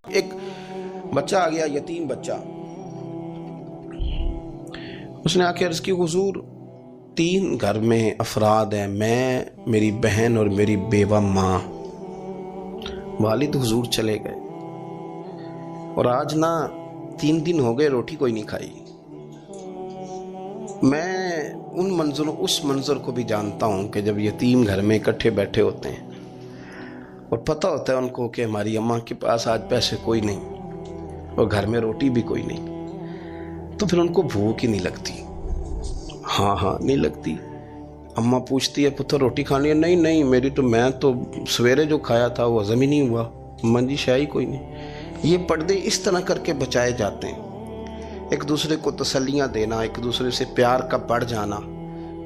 ایک بچہ آ گیا، یتیم بچہ، اس نے آ کے عرض کی حضور 3 گھر میں افراد ہیں، میں، میری بہن اور میری بیوہ ماں، والد حضور چلے گئے اور آج نہ 3 دن ہو گئے روٹی کوئی نہیں کھائی۔ میں اس منظر کو بھی جانتا ہوں کہ جب یتیم گھر میں اکٹھے بیٹھے ہوتے ہیں اور پتہ ہوتا ہے ان کو کہ ہماری اماں کے پاس آج پیسے کوئی نہیں اور گھر میں روٹی بھی کوئی نہیں، تو پھر ان کو بھوک ہی نہیں لگتی۔ ہاں نہیں لگتی۔ اماں پوچھتی ہے پتر روٹی کھانی ہے؟ نہیں میں تو سویرے جو کھایا تھا وہ ہضم ہی نہیں ہوا، اماں جی شاہی کوئی نہیں۔ یہ پردے اس طرح کر کے بچائے جاتے ہیں، ایک دوسرے کو تسلیاں دینا، ایک دوسرے سے پیار کا بڑھ جانا،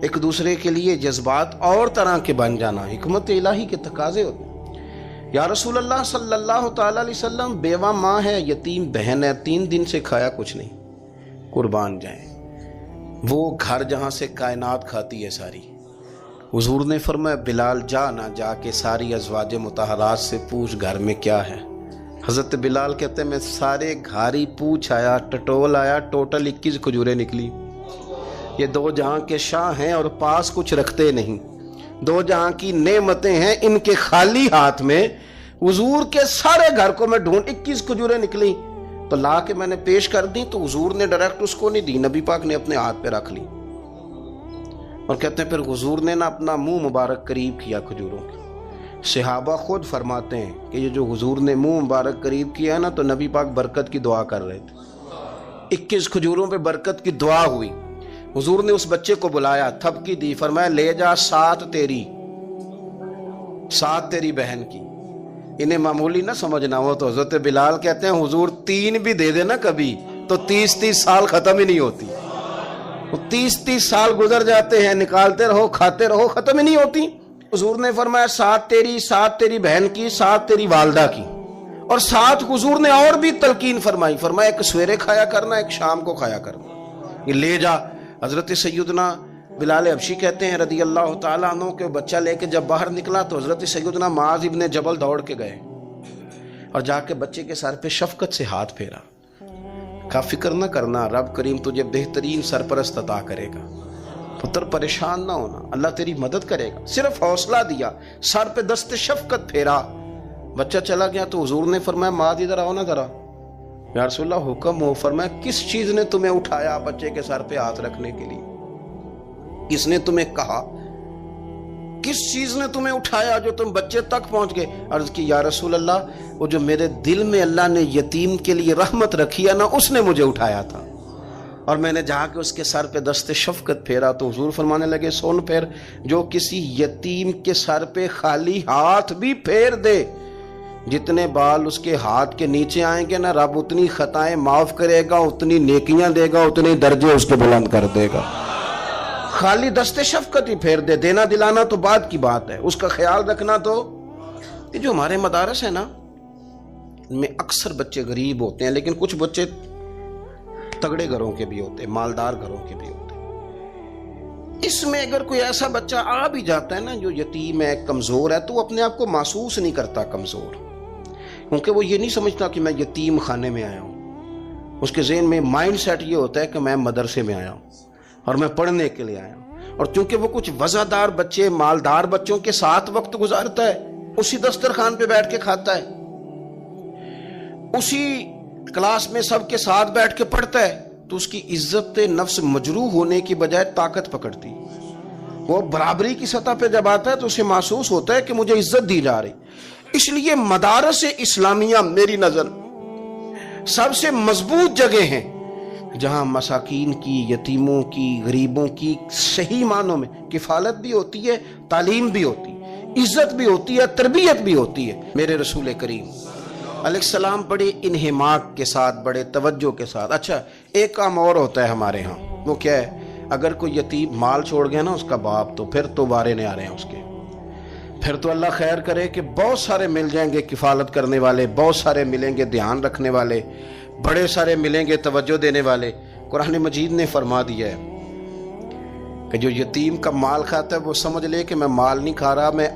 ایک دوسرے کے لیے جذبات اور طرح کے بن جانا، حکمت الہی کے تقاضے ہوتے ہیں۔ یا رسول اللہ صلی اللہ تعالی علیہ وسلم، بیوہ ماں ہے، یتیم بہن ہے، 3 دن سے کھایا کچھ نہیں، قربان جائیں وہ گھر جہاں سے کائنات کھاتی ہے ساری۔ حضور نے فرمایا بلال جا کے ساری ازواج مطہرات سے پوچھ گھر میں کیا ہے۔ حضرت بلال کہتے ہیں میں سارے گھاری پوچھ آیا، ٹٹول آیا، ٹوٹل 21 کھجوریں نکلی۔ یہ 2 جہاں کے شاہ ہیں اور پاس کچھ رکھتے نہیں، 2 جہاں کی نعمتیں ہیں، ان کے خالی ہاتھ میں حضور کے سارے گھر کو میں ڈھونڈ 21 کھجوریں نکلی تو لا کے میں نے پیش کر دی، تو حضور نے ڈائریکٹ اس کو نہیں دی، نبی پاک نے اپنے ہاتھ پہ رکھ لی اور کہتے ہیں پھر حضور نے نا اپنا منہ مبارک قریب کیا کھجوروں کے۔ صحابہ خود فرماتے ہیں کہ یہ جو حضور نے منہ مبارک قریب کیا ہے نا تو نبی پاک برکت کی دعا کر رہے تھے، 21 کھجوروں پہ برکت کی دعا ہوئی۔ حضور نے اس بچے کو بلایا، تھپکی دی، فرمایا لے جا 7 تیری بہن کی۔ انہیں معمولی نہ سمجھنا ہو تو حضرت بلال کہتے ہیں حضور 3 بھی دے دینا کبھی تو 30 سال ختم ہی نہیں ہوتی، 30 سال گزر جاتے ہیں، نکالتے رہو کھاتے رہو، ختم ہی نہیں ہوتی۔ حضور نے فرمایا 7 تیری بہن کی، 7 تیری والدہ کی، اور 7 حضور نے اور بھی تلقین فرمائی، فرمایا ایک سویرے کھایا کرنا، ایک شام کو کھایا کرنا، یہ لے جا۔ حضرت سیدنا بلال حبشی کہتے ہیں رضی اللہ تعالیٰ عنہ کہ بچہ لے کے جب باہر نکلا تو حضرت سیدنا معاذ ابن جبل دوڑ کے گئے اور جا کے بچے کے سر پہ شفقت سے ہاتھ پھیرا، کہا فکر نہ کرنا، رب کریم تجھے بہترین سرپرست عطا کرے گا، پتر پریشان نہ ہونا، اللہ تیری مدد کرے گا۔ صرف حوصلہ دیا، سر پہ دست شفقت پھیرا، بچہ چلا گیا تو حضور نے فرمایا معاذ ادھر آؤ نا ذرا۔ یا رسول اللہ حکم ہو۔ فرمایا کس چیز نے تمہیں اٹھایا بچے کے سر پہ ہاتھ رکھنے کے لیے؟ کس نے تمہیں کہا؟ کس چیز نے تمہیں اٹھایا جو تم بچے تک پہنچ گئے؟ عرض کی یا رسول اللہ وہ جو میرے دل میں اللہ نے یتیم کے لیے رحمت رکھی ہے نا، اس نے مجھے اٹھایا تھا، اور میں نے جہاں کہ اس کے سر پہ دست شفقت پھیرا تو حضور فرمانے لگے سن پھر، جو کسی یتیم کے سر پہ خالی ہاتھ بھی پھیر دے، جتنے بال اس کے ہاتھ کے نیچے آئیں گے نا، رب اتنی خطائیں معاف کرے گا، اتنی نیکیاں دے گا، اتنے درجے اس کے بلند کر دے گا۔ خالی دست شفقت ہی پھیر دے، دینا دلانا تو بعد کی بات ہے، اس کا خیال رکھنا تو۔ یہ جو ہمارے مدارس ہیں نا، ان میں اکثر بچے غریب ہوتے ہیں، لیکن کچھ بچے تگڑے گھروں کے بھی ہوتے ہیں، مالدار گھروں کے بھی ہوتے ہیں۔ اس میں اگر کوئی ایسا بچہ آ بھی جاتا ہے نا جو یتیم ہے، کمزور ہے، تو وہ اپنے آپ کو محسوس نہیں کرتا کمزور، کیونکہ وہ یہ نہیں سمجھتا کہ میں یتیم خانے میں آیا ہوں۔ اس کے ذہن میں مائنڈ سیٹ یہ ہوتا ہے کہ میں مدرسے میں آیا ہوں اور میں پڑھنے کے لیے آیا ہوں، اور چونکہ وہ کچھ وزادار بچے، مالدار بچوں کے ساتھ وقت گزارتا ہے، اسی دسترخوان پہ بیٹھ کے کھاتا ہے، اسی کلاس میں سب کے ساتھ بیٹھ کے پڑھتا ہے، تو اس کی عزت نفس مجروح ہونے کی بجائے طاقت پکڑتی۔ وہ برابری کی سطح پہ جب آتا ہے تو اسے محسوس ہوتا ہے کہ مجھے عزت دی جا رہی۔ اس لیے مدارس اسلامیہ میری نظر سب سے مضبوط جگہ ہیں جہاں مساکین کی، یتیموں کی، غریبوں کی صحیح معنوں میں کفالت بھی ہوتی ہے، تعلیم بھی ہوتی ہے، عزت بھی ہوتی ہے، تربیت بھی ہوتی ہے۔ میرے رسول کریم علیہ السلام بڑے انہماک کے ساتھ، بڑے توجہ کے ساتھ۔ اچھا ایک کام اور ہوتا ہے ہمارے ہاں، وہ کیا ہے؟ اگر کوئی یتیم مال چھوڑ گیا نا اس کا باپ، تو پھر تو وارے نہیں آ رہے ہیں اس کے، پھر تو اللہ خیر کرے کہ بہت سارے مل جائیں گے کفالت کرنے والے، بہت سارے ملیں گے دھیان رکھنے والے، بڑے سارے ملیں گے توجہ دینے والے۔ قرآن مجید نے فرما دیا ہے کہ جو یتیم کا مال کھاتا ہے وہ سمجھ لے کہ میں مال نہیں کھا رہا، میں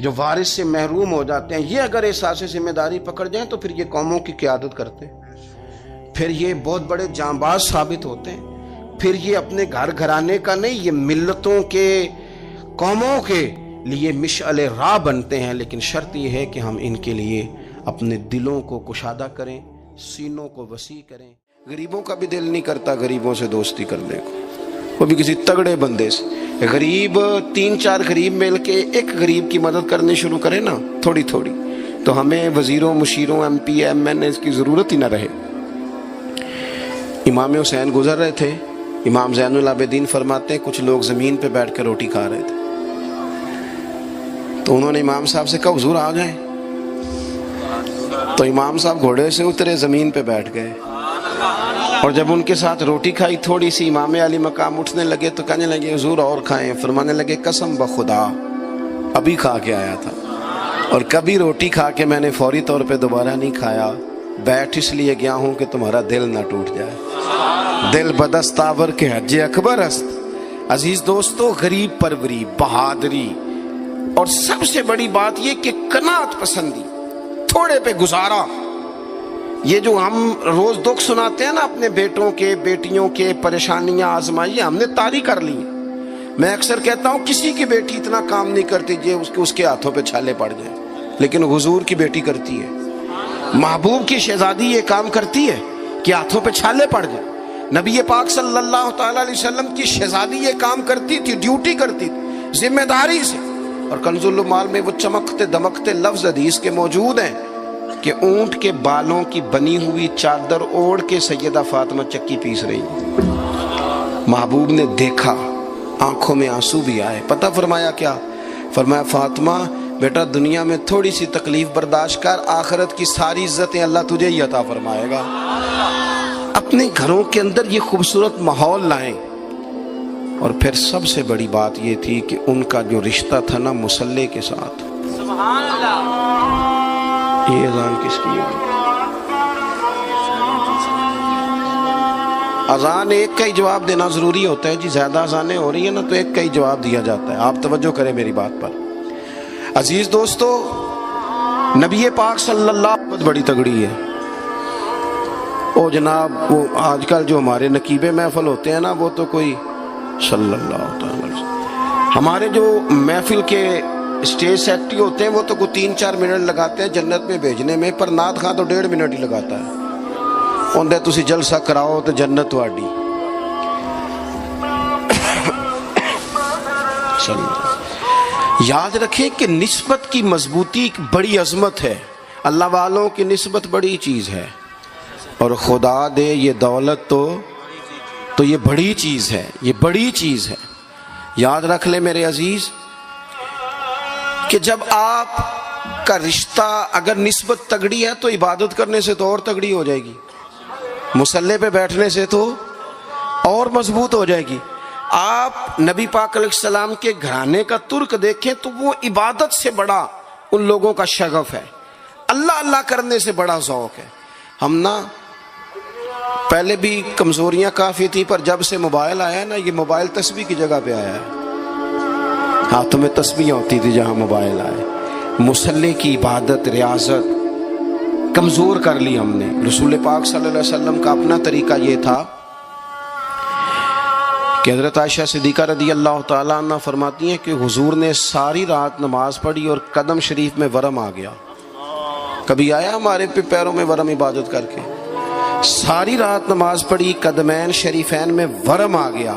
جو وارث سے محروم ہو جاتے ہیں، یہ اگر احساس ذمہ داری پکڑ جائیں تو پھر یہ قوموں کی قیادت کرتے ہیں، پھر یہ بہت بڑے جانباز ثابت ہوتے ہیں، پھر یہ اپنے گھر گھرانے کا نہیں، یہ ملتوں کے، قوموں کے لیے مشعل راہ بنتے ہیں۔ لیکن شرط یہ ہے کہ ہم ان کے لیے اپنے دلوں کو کشادہ کریں، سینوں کو وسیع کریں۔ غریبوں کا بھی دل نہیں کرتا غریبوں سے دوستی کرنے کو، وہ بھی کسی تگڑے بندے سے۔ غریب 3-4 غریب مل کے ایک غریب کی مدد کرنی شروع کرے نا، تھوڑی تھوڑی، تو ہمیں وزیروں، مشیروں، ایم پی، ایم این اے کی ضرورت ہی نہ رہے۔ امام حسین گزر رہے تھے، امام زین العابدین فرماتے ہیں کچھ لوگ زمین پہ بیٹھ کر روٹی کھا رہے تھے، تو انہوں نے امام صاحب سے کہا حضور آ جائیں، تو امام صاحب گھوڑے سے اترے، زمین پہ بیٹھ گئے، اور جب ان کے ساتھ روٹی کھائی تھوڑی سی، امام علی مقام اٹھنے لگے تو کہنے لگے حضور اور کھائیں، فرمانے لگے قسم بخدا ابھی کھا کے آیا تھا، اور کبھی روٹی کھا کے میں نے فوری طور پہ دوبارہ نہیں کھایا، بیٹھ اس لیے گیا ہوں کہ تمہارا دل نہ ٹوٹ جائے، دل بدستاور کے حج اکبر است۔ عزیز دوستو، غریب پروری، بہادری، اور سب سے بڑی بات یہ کہ قناعت پسندی، تھوڑے پہ گزارا۔ یہ جو ہم روز دکھ سناتے ہیں نا اپنے بیٹوں کے، بیٹیوں کے، پریشانیاں، آزمائیاں ہم نے طاری کر لی ہیں۔ میں اکثر کہتا ہوں کسی کی بیٹی اتنا کام نہیں کرتی اس کے ہاتھوں پہ چھالے پڑ جائیں، لیکن حضور کی بیٹی کرتی ہے، محبوب کی شہزادی یہ کام کرتی ہے کہ ہاتھوں پہ چھالے پڑ جائیں۔ نبی پاک صلی اللہ تعالی علیہ وسلم کی شہزادی یہ کام کرتی تھی، ڈیوٹی کرتی تھی ذمہ داری سے۔ اور کنز المال میں وہ چمکتے دمکتے لفظ حدیث کے موجود ہیں کہ اونٹ کے بالوں کی بنی ہوئی چادر اوڑھ کے سیدہ فاطمہ چکی پیس رہی، محبوب نے دیکھا، آنکھوں میں آنسو بھی آئے، پتہ فرمایا کیا؟ فرمایا فاطمہ بیٹا دنیا میں تھوڑی سی تکلیف برداشت کر، آخرت کی ساری عزتیں اللہ تجھے ہی عطا فرمائے گا۔ اپنے گھروں کے اندر یہ خوبصورت ماحول لائیں۔ اور پھر سب سے بڑی بات یہ تھی کہ ان کا جو رشتہ تھا نا مصلی کے ساتھ۔ سبحان اللہ۔ یہ اذان کس کی ہے؟ اذان ایک کا ہی جواب دینا ضروری ہوتا ہے جی، زیادہ اذانیں ہو رہی ہیں نا تو ایک کا ہی جواب دیا جاتا ہے، آپ توجہ کریں میری بات پر۔ عزیز دوستو، نبی پاک صلی اللہ بہت بڑی تگڑی ہے۔ او جناب وہ آج کل جو ہمارے نقیبے محفل ہوتے ہیں نا، وہ تو کوئی صلی اللہ علیہ وسلم، ہمارے جو محفل کے اسٹیج سیکٹری ہوتے ہیں وہ تو کوئی 3-4 منٹ لگاتے ہیں جنت میں بھیجنے میں، پر نعت خواں تو 1.5 منٹ ہی لگاتا ہے، اندر تسی جلسہ کراؤ تو جنت تہاڈی۔ یاد رکھیں کہ نسبت کی مضبوطی ایک بڑی عظمت ہے، اللہ والوں کی نسبت بڑی چیز ہے، اور خدا دے یہ دولت تو یہ بڑی چیز ہے، یہ بڑی چیز ہے۔ یاد رکھ لیں میرے عزیز کہ جب آپ کا رشتہ اگر نسبت تگڑی ہے تو عبادت کرنے سے تو اور تگڑی ہو جائے گی، مصلی پہ بیٹھنے سے تو اور مضبوط ہو جائے گی۔ آپ نبی پاک علیہ السلام کے گھرانے کا ترک دیکھیں تو وہ عبادت سے بڑا ان لوگوں کا شغف ہے، اللہ اللہ کرنے سے بڑا ذوق ہے۔ ہم نا پہلے بھی کمزوریاں کافی تھی، پر جب سے موبائل آیا نا، یہ موبائل تسبیح کی جگہ پہ آیا ہے، ہاتھوں میں تسبیحیں ہوتی تھی جہاں موبائل آئے۔ مصلی کی عبادت، ریاضت کمزور کر لی ہم نے۔ رسول پاک صلی اللہ علیہ وسلم کا اپنا طریقہ یہ تھا کہ حضرت عائشہ صدیقہ رضی اللہ تعالیٰ عنہ فرماتی ہیں کہ حضور نے ساری رات نماز پڑھی اور قدم شریف میں ورم آ گیا۔ کبھی آیا ہمارے پہ پیروں میں ورم عبادت کر کے؟ ساری رات نماز پڑھی، قدمین شریفین میں ورم آ گیا،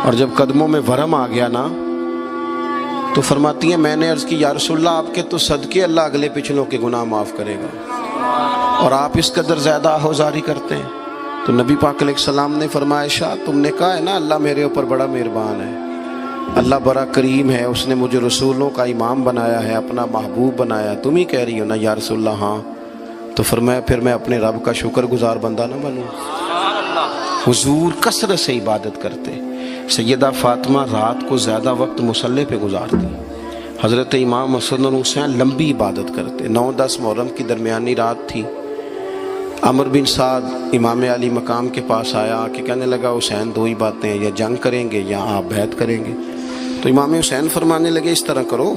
اور جب قدموں میں ورم آ گیا نا تو فرماتی ہیں میں نے عرض کی یا رسول اللہ آپ کے تو صدقے اللہ اگلے پچھلوں کے گناہ معاف کرے گا، اور آپ اس قدر زیادہ آہوزاری کرتے ہیں۔ تو نبی پاک علیہ السلام نے فرمایا عائشہ تم نے کہا ہے نا اللہ میرے اوپر بڑا مہربان ہے، اللہ بڑا کریم ہے، اس نے مجھے رسولوں کا امام بنایا ہے، اپنا محبوب بنایا، تم ہی کہہ رہی ہو نا یا رسول اللہ؟ ہاں۔ تو فرمایا پھر میں اپنے رب کا شکر گزار بندہ نہ بنوں؟ حضور کثرت سے عبادت کرتے، سیدہ فاطمہ رات کو زیادہ وقت مصلی پہ گزارتی، حضرت امام حسن اور حسین لمبی عبادت کرتے۔ 9-10 محرم کی درمیانی رات تھی، عمر بن سعد امام علی مقام کے پاس آیا کہ کہنے لگا حسین 2 ہی باتیں ہیں، یا جنگ کریں گے یا آپ بیعت کریں گے۔ تو امام حسین فرمانے لگے اس طرح کرو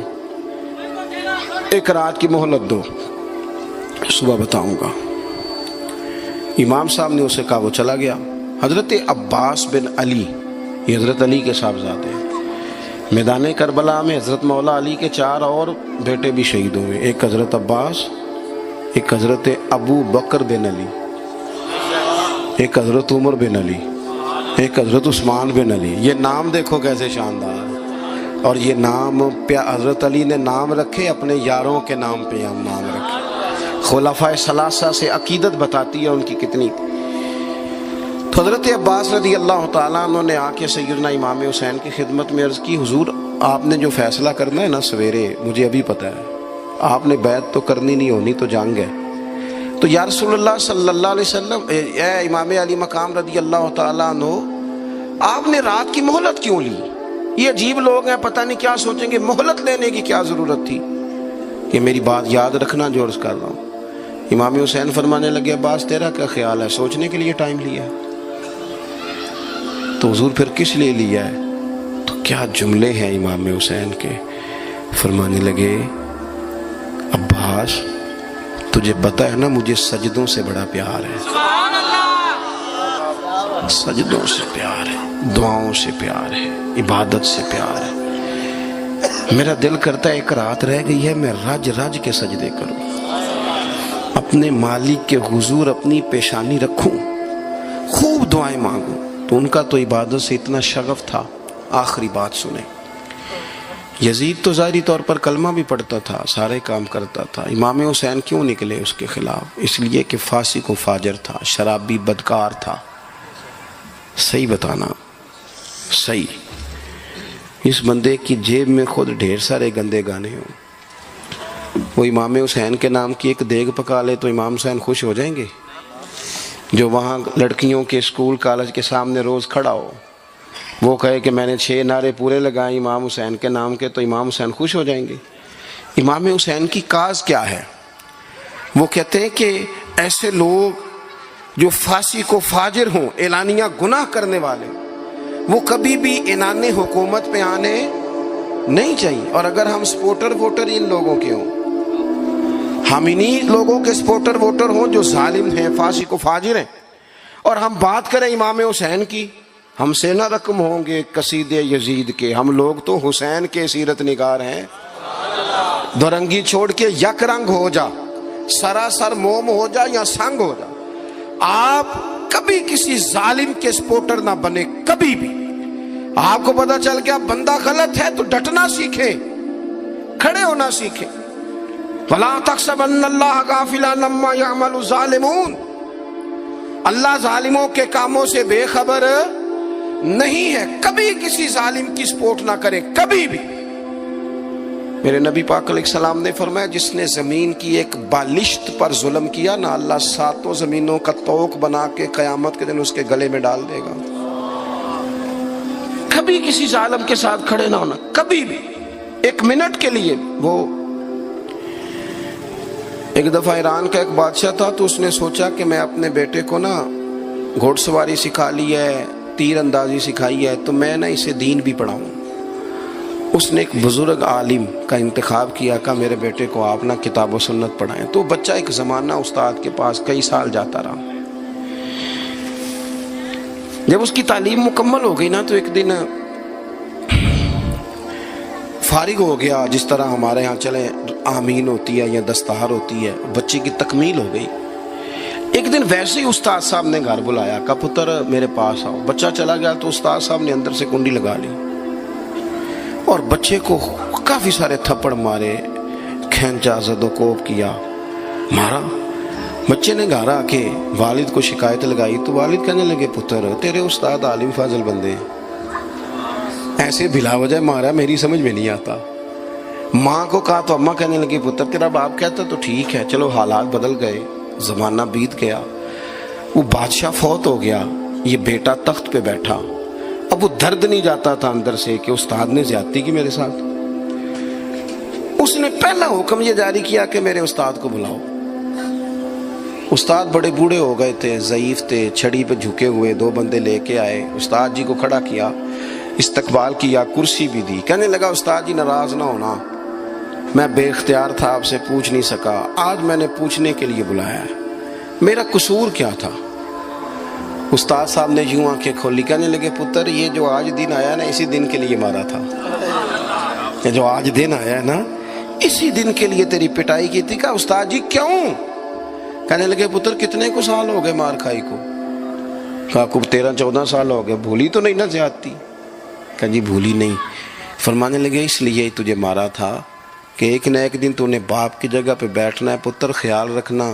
ایک رات کی مہلت دو، صبح بتاؤں گا۔ امام صاحب نے اسے کہا، وہ چلا گیا۔ حضرت عباس بن علی، یہ حضرت علی کے صاحبزادے ہیں، میدان کربلا میں حضرت مولا علی کے 4 اور بیٹے بھی شہید ہوئے، ایک حضرت عباس، ایک حضرت ابو بکر بن علی، ایک حضرت عمر بن علی، ایک حضرت عثمان بن علی۔ یہ نام دیکھو کیسے شاندار، اور یہ نام حضرت علی نے نام رکھے اپنے یاروں کے نام پہ، ہم نام رکھے۔ خلفائے ثلاثہ سے عقیدت بتاتی ہے ان کی کتنی۔ تو حضرت عباس رضی اللہ تعالیٰ عنہ نے آ کے سیدنا امام حسین کی خدمت میں عرض کی، حضور آپ نے جو فیصلہ کرنا ہے نا سویرے، مجھے ابھی پتہ ہے، آپ نے بیعت تو کرنی نہیں، ہونی تو جنگ ہے۔ تو یا رسول اللہ صلی اللہ علیہ وسلم، اے امام علی مقام رضی اللہ تعالیٰ عنہ، آپ نے رات کی مہلت کیوں لی؟ یہ عجیب لوگ ہیں، پتہ نہیں کیا سوچیں گے، مہلت لینے کی کیا ضرورت تھی؟ کہ میری بات یاد رکھنا جو عرض کر رہا ہوں۔ امام حسین فرمانے لگے، عباس تیرا کیا خیال ہے؟ سوچنے کے لیے ٹائم لیا ہے تو حضور پھر کس لیے لیا ہے؟ تو کیا جملے ہیں امام حسین کے۔ فرمانے لگے، عباس تجھے پتا ہے نا مجھے سجدوں سے بڑا پیار ہے، سجدوں سے پیار ہے، دعاؤں سے پیار ہے، عبادت سے پیار ہے۔ میرا دل کرتا ہے ایک رات رہ گئی ہے، میں رج رج کے سجدے کروں، اپنے مالک کے حضور اپنی پیشانی رکھوں، خوب دعائیں مانگوں۔ تو ان کا تو عبادت سے اتنا شغف تھا۔ آخری بات سنیں، یزید تو ظاہری طور پر کلمہ بھی پڑھتا تھا، سارے کام کرتا تھا، امام حسین کیوں نکلے اس کے خلاف؟ اس لیے کہ فاسق و فاجر تھا، شرابی بدکار تھا۔ صحیح بتانا، صحیح۔ اس بندے کی جیب میں خود ڈھیر سارے گندے گانے ہوں، وہ امام حسین کے نام کی ایک دیگ پکا لے تو امام حسین خوش ہو جائیں گے؟ جو وہاں لڑکیوں کے اسکول کالج کے سامنے روز کھڑا ہو، وہ کہے کہ میں نے 6 نعرے پورے لگائے امام حسین کے نام کے، تو امام حسین خوش ہو جائیں گے؟ امام حسین کی کاز کیا ہے؟ وہ کہتے ہیں کہ ایسے لوگ جو فاسق و فاجر ہوں، اعلانیہ گناہ کرنے والے، وہ کبھی بھی عنان حکومت پہ آنے نہیں چاہیے۔ اور اگر ہم سپورٹر ووٹر ان لوگوں کے ہوں، ہم انہی لوگوں کے سپورٹر ووٹر ہوں جو ظالم ہیں، فاسق و فاجر ہیں، اور ہم بات کریں امام حسین کی، ہم سے نہ رقم ہوں گے قصید یزید کے، ہم لوگ تو حسین کے سیرت نگار ہیں۔ دورنگی چھوڑ کے یک رنگ ہو جا، سراسر موم ہو جا یا سنگ ہو جا، آپ کبھی کسی ظالم کے سپورٹر نہ بنے، کبھی بھی۔ آپ کو پتا چل گیا بندہ غلط ہے تو ڈٹنا سیکھیں، کھڑے ہونا سیکھیں۔ وَلَا تَحْسَبَنَّ اللَّهَ غَافِلًا عَمَّا يَعْمَلُ الظَّالِمُونَ، اللہ ظالموں کے کاموں سے بے خبر نہیں ہے۔ کبھی کسی ظالم کی سپورٹ نہ کریں، کبھی بھی۔ میرے نبی پاک علیہ السلام نے فرمایا، جس نے زمین کی ایک بالشت پر ظلم کیا نا، اللہ 7 زمینوں کا طوق بنا کے قیامت کے دن اس کے گلے میں ڈال دے گا۔ کبھی کسی ظالم کے ساتھ کھڑے نہ ہونا، کبھی بھی، ایک منٹ کے لیے۔ وہ ایک دفعہ ایران کا ایک بادشاہ تھا، تو اس نے سوچا کہ میں اپنے بیٹے کو نا گھوڑ سواری سکھا لی ہے، تیر اندازی سکھائی ہے، تو میں نا اسے دین بھی پڑھاؤں۔ اس نے ایک بزرگ عالم کا انتخاب کیا، کہ میرے بیٹے کو آپ نا کتاب و سنت پڑھائیں۔ تو بچہ ایک زمانہ استاد کے پاس کئی سال جاتا رہا۔ جب اس کی تعلیم مکمل ہو گئی نا، تو ایک دن فارغ ہو گیا، جس طرح ہمارے ہاں چلے آمین ہوتی ہے یا دستار ہوتی ہے، بچے کی تکمیل ہو گئی۔ ایک دن ویسے ہی استاد صاحب نے گھر بلایا، کہا پتر میرے پاس آؤ۔ بچہ چلا گیا تو استاد صاحب نے اندر سے کنڈی لگا لی اور بچے کو کافی سارے تھپڑ مارے، کھینچا، زد و کوب کیا، مارا۔ بچے نے گھر آ کے والد کو شکایت لگائی، تو والد کہنے لگے، پتر تیرے استاد عالم فاضل بندے ہیں، ایسے بلا وجہ مارا، میری سمجھ میں نہیں آتا۔ ماں کو کہا تو اماں کہنے لگی، پتر تیرا باپ کہتا تو ٹھیک ہے، چلو حالات بدل گئے، زمانہ بیت گیا، وہ بادشاہ فوت ہو گیا، یہ بیٹا تخت پہ بیٹھا۔ اب وہ درد نہیں جاتا تھا اندر سے کہ استاد نے زیادتی کی میرے ساتھ۔ اس نے پہلا حکم یہ جاری کیا کہ میرے استاد کو بلاؤ۔ استاد بڑے بوڑھے ہو گئے تھے، ضعیف تھے، چھڑی پہ جھکے ہوئے، 2 بندے لے کے آئے، استاد جی کو کھڑا کیا، استقبال کیا، کرسی بھی دی۔ کہنے لگا، استاد جی ناراض نہ ہونا، میں بے اختیار تھا، آپ سے پوچھ نہیں سکا، آج میں نے پوچھنے کے لیے بلایا ہے، میرا قصور کیا تھا؟ استاد صاحب نے یوں آنکھیں کھولی، کہنے لگے پتر یہ جو آج دن آیا نا اسی دن کے لیے مارا تھا، یہ جو آج دن آیا ہے نا اسی دن کے لیے تیری پٹائی کی تھی۔ کہا استاد جی کیوں؟ کہنے لگے پتر کتنے کو سال ہو گئے مار کھائی کو؟ کہا کو 13-14 سال ہو گئے، بھولی تو نہیں نہ زیادتی؟ کہا جی بھولی نہیں۔ فرمانے لگے اس لیے تجھے مارا تھا کہ ایک نہ ایک دن تو نے باپ کی جگہ پہ بیٹھنا ہے، پتر خیال رکھنا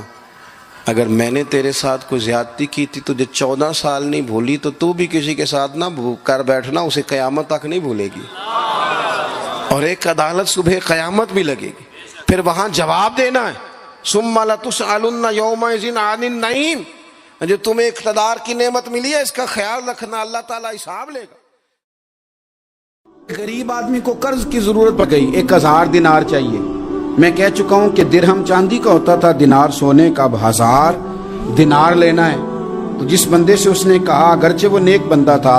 اگر میں نے تیرے ساتھ کوئی زیادتی کی تھی تجھے 14 سال نہیں بھولی تو بھی کسی کے ساتھ نہ کر بیٹھنا، اسے قیامت تک نہیں بھولے گی، اور ایک عدالت صبح قیامت بھی لگے گی، پھر وہاں جواب دینا ہے، ثم لتسألن یومئذ عن النعیم۔ جو تمہیں اقتدار کی نعمت ملی ہے اس کا خیال رکھنا، اللہ تعالیٰ حساب لے گا۔ غریب آدمی کو قرض کی ضرورت پڑ گئی، 1000 دینار چاہیے۔ میں کہہ چکا ہوں کہ درہم چاندی کا ہوتا تھا، دینار سونے کا، اب 1000 دینار لینا ہے۔ تو جس بندے سے اس نے کہا، اگرچہ وہ نیک بندہ تھا،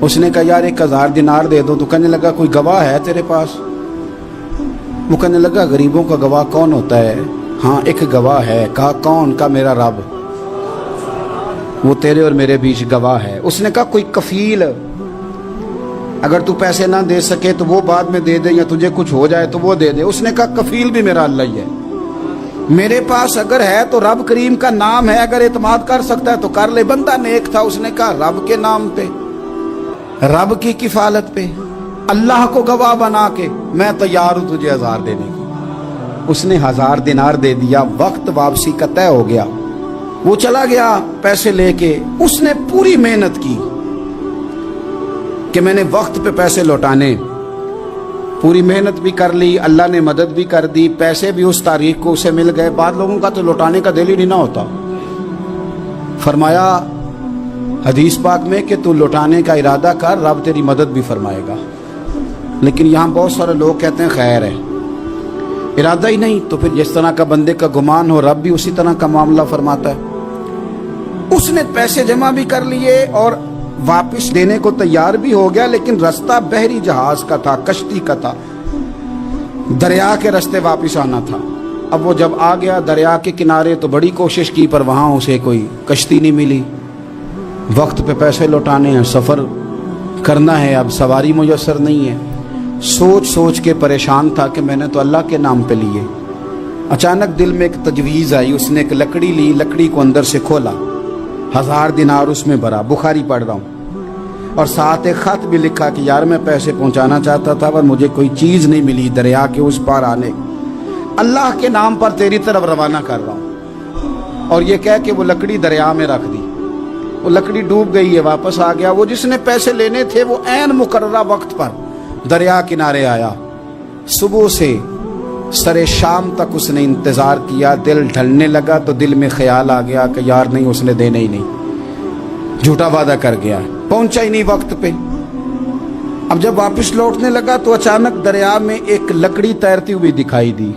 اس نے کہا یار 1000 دینار دے دو، تو کہنے لگا کوئی گواہ ہے تیرے پاس؟ وہ کہنے لگا غریبوں کا گواہ کون ہوتا ہے؟ ہاں ایک گواہ ہے۔ کہا کون؟ کا میرا رب، وہ تیرے اور میرے بیچ گواہ ہے۔ اس نے کہا کوئی کفیل، اگر تو پیسے نہ دے سکے تو وہ بعد میں دے دے، یا تجھے کچھ ہو جائے تو وہ دے دے۔ اس نے کہا کفیل بھی میرا اللہ ہی ہے، میرے پاس اگر ہے تو رب کریم کا نام ہے، اگر اعتماد کر سکتا ہے تو کر لے۔ بندہ نیک تھا، اس نے کہا رب کے نام پہ، رب کی کفالت پہ، اللہ کو گواہ بنا کے میں تیار ہوں تجھے 1000 دینے کو۔ اس نے 1000 دینار دے دیا، وقت واپسی کا طے ہو گیا، وہ چلا گیا پیسے لے کے۔ اس نے پوری محنت کی کہ میں نے وقت پہ پیسے لوٹانے، پوری محنت بھی کر لی، اللہ نے مدد بھی کر دی، پیسے بھی اس تاریخ کو اسے مل گئے۔ بعض لوگوں کا تو لوٹانے کا دل ہی نہیں نہ ہوتا۔ فرمایا حدیث پاک میں کہ تو لوٹانے کا ارادہ کر، رب تیری مدد بھی فرمائے گا۔ لیکن یہاں بہت سارے لوگ کہتے ہیں خیر ہے، ارادہ ہی نہیں، تو پھر جس طرح کا بندے کا گمان ہو رب بھی اسی طرح کا معاملہ فرماتا ہے۔ اس نے پیسے جمع بھی کر لیے اور واپس دینے کو تیار بھی ہو گیا، لیکن رستہ بحری جہاز کا تھا، کشتی کا تھا، دریا کے رستے واپس آنا تھا۔ اب وہ جب آ گیا دریا کے کنارے تو بڑی کوشش کی، پر وہاں اسے کوئی کشتی نہیں ملی۔ وقت پہ پیسے لوٹانے ہیں، سفر کرنا ہے، اب سواری میسر نہیں ہے۔ سوچ سوچ کے پریشان تھا کہ میں نے تو اللہ کے نام پہ لیے۔ اچانک دل میں ایک تجویز آئی، اس نے ایک لکڑی لی، لکڑی کو اندر سے کھولا، 1000 دینار اس میں بھرا، بخاری پڑھ رہا ہوں، اور ساتھ ایک خط بھی لکھا کہ یار میں پیسے پہنچانا چاہتا تھا پر مجھے کوئی چیز نہیں ملی دریا کے اس پار آنے، اللہ کے نام پر تیری طرف روانہ کر رہا ہوں۔ اور یہ کہہ کہ وہ لکڑی دریا میں رکھ دی، وہ لکڑی ڈوب گئی ہے، واپس آ گیا۔ وہ جس نے پیسے لینے تھے وہ عین مقررہ وقت پر دریا کنارے آیا۔ صبح سے سرے شام تک اس نے انتظار کیا، دل ڈھلنے لگا تو دل میں خیال آ گیا کہ یار نہیں، اس نے دینے ہی نہیں، جھوٹا وعدہ کر گیا، پہنچا ہی نہیں وقت پہ۔ اب جب واپس لوٹنے لگا تو اچانک دریا میں ایک لکڑی تیرتی ہوئی دکھائی دی،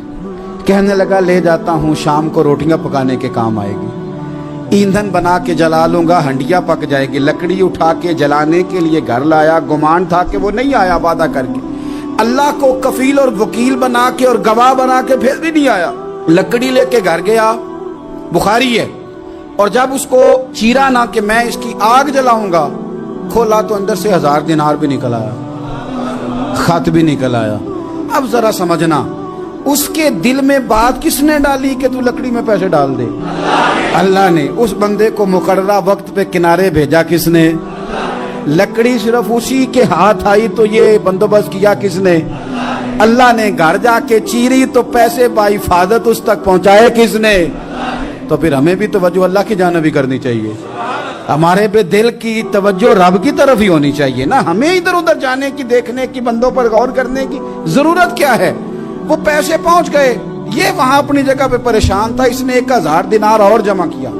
کہنے لگا لے جاتا ہوں، شام کو روٹیاں پکانے کے کام آئے گی، ایندھن بنا کے جلا لوں گا، ہنڈیا پک جائے گی۔ لکڑی اٹھا کے جلانے کے لیے گھر لایا، گمان تھا کہ وہ نہیں آیا وعدہ کر کے، اللہ کو کفیل اور وکیل بنا کے اور گواہ بنا کے پھر بھی نہیں آیا۔ لکڑی لے کے گھر گیا، بخاری ہے، اور جب اس کو چیرا نہ کہ میں اس کی آگ جلاؤں گا، کھولا تو اندر سے 1000 دینار بھی نکل آیا، خط بھی نکل آیا۔ اب ذرا سمجھنا، اس کے دل میں بات کس نے ڈالی کہ تو لکڑی میں پیسے ڈال دے؟ اللہ نے۔ اس بندے کو مقررہ وقت پہ کنارے بھیجا کس نے؟ لکڑی صرف اسی کے ہاتھ آئی تو یہ بندوبست کیا کس نے؟ اللہ نے۔ گھر جا کے چیری تو پیسے بائی حفاظت اس تک پہنچائے کس نے؟ تو پھر ہمیں بھی توجہ اللہ کی جانب ہی کرنی چاہیے، ہمارے پہ دل کی توجہ رب کی طرف ہی ہونی چاہیے نا، ہمیں ادھر ادھر جانے کی، دیکھنے کی، بندوں پر غور کرنے کی ضرورت کیا ہے؟ وہ پیسے پہنچ گئے، یہ وہاں اپنی جگہ پہ پریشان تھا، اس نے 1000 دینار اور جمع کیا۔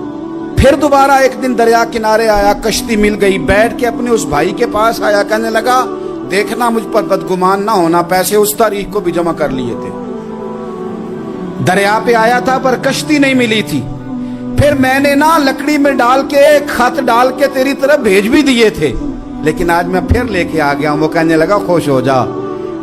پھر دوبارہ ایک دن دریا کنارے آیا، کشتی مل گئی، بیٹھ کے اپنے اس بھائی کے پاس آیا، کہنے لگا دیکھنا مجھ پر بدگمان نہ ہونا، پیسے اس تاریخ کو بھی جمع کر لیے تھے، دریا پہ آیا تھا پر کشتی نہیں ملی تھی، پھر میں نے نا لکڑی میں ڈال کے خط ڈال کے تیری طرف بھیج بھی دیے تھے، لیکن آج میں پھر لے کے آ گیا ہوں۔ وہ کہنے لگا خوش ہو جا،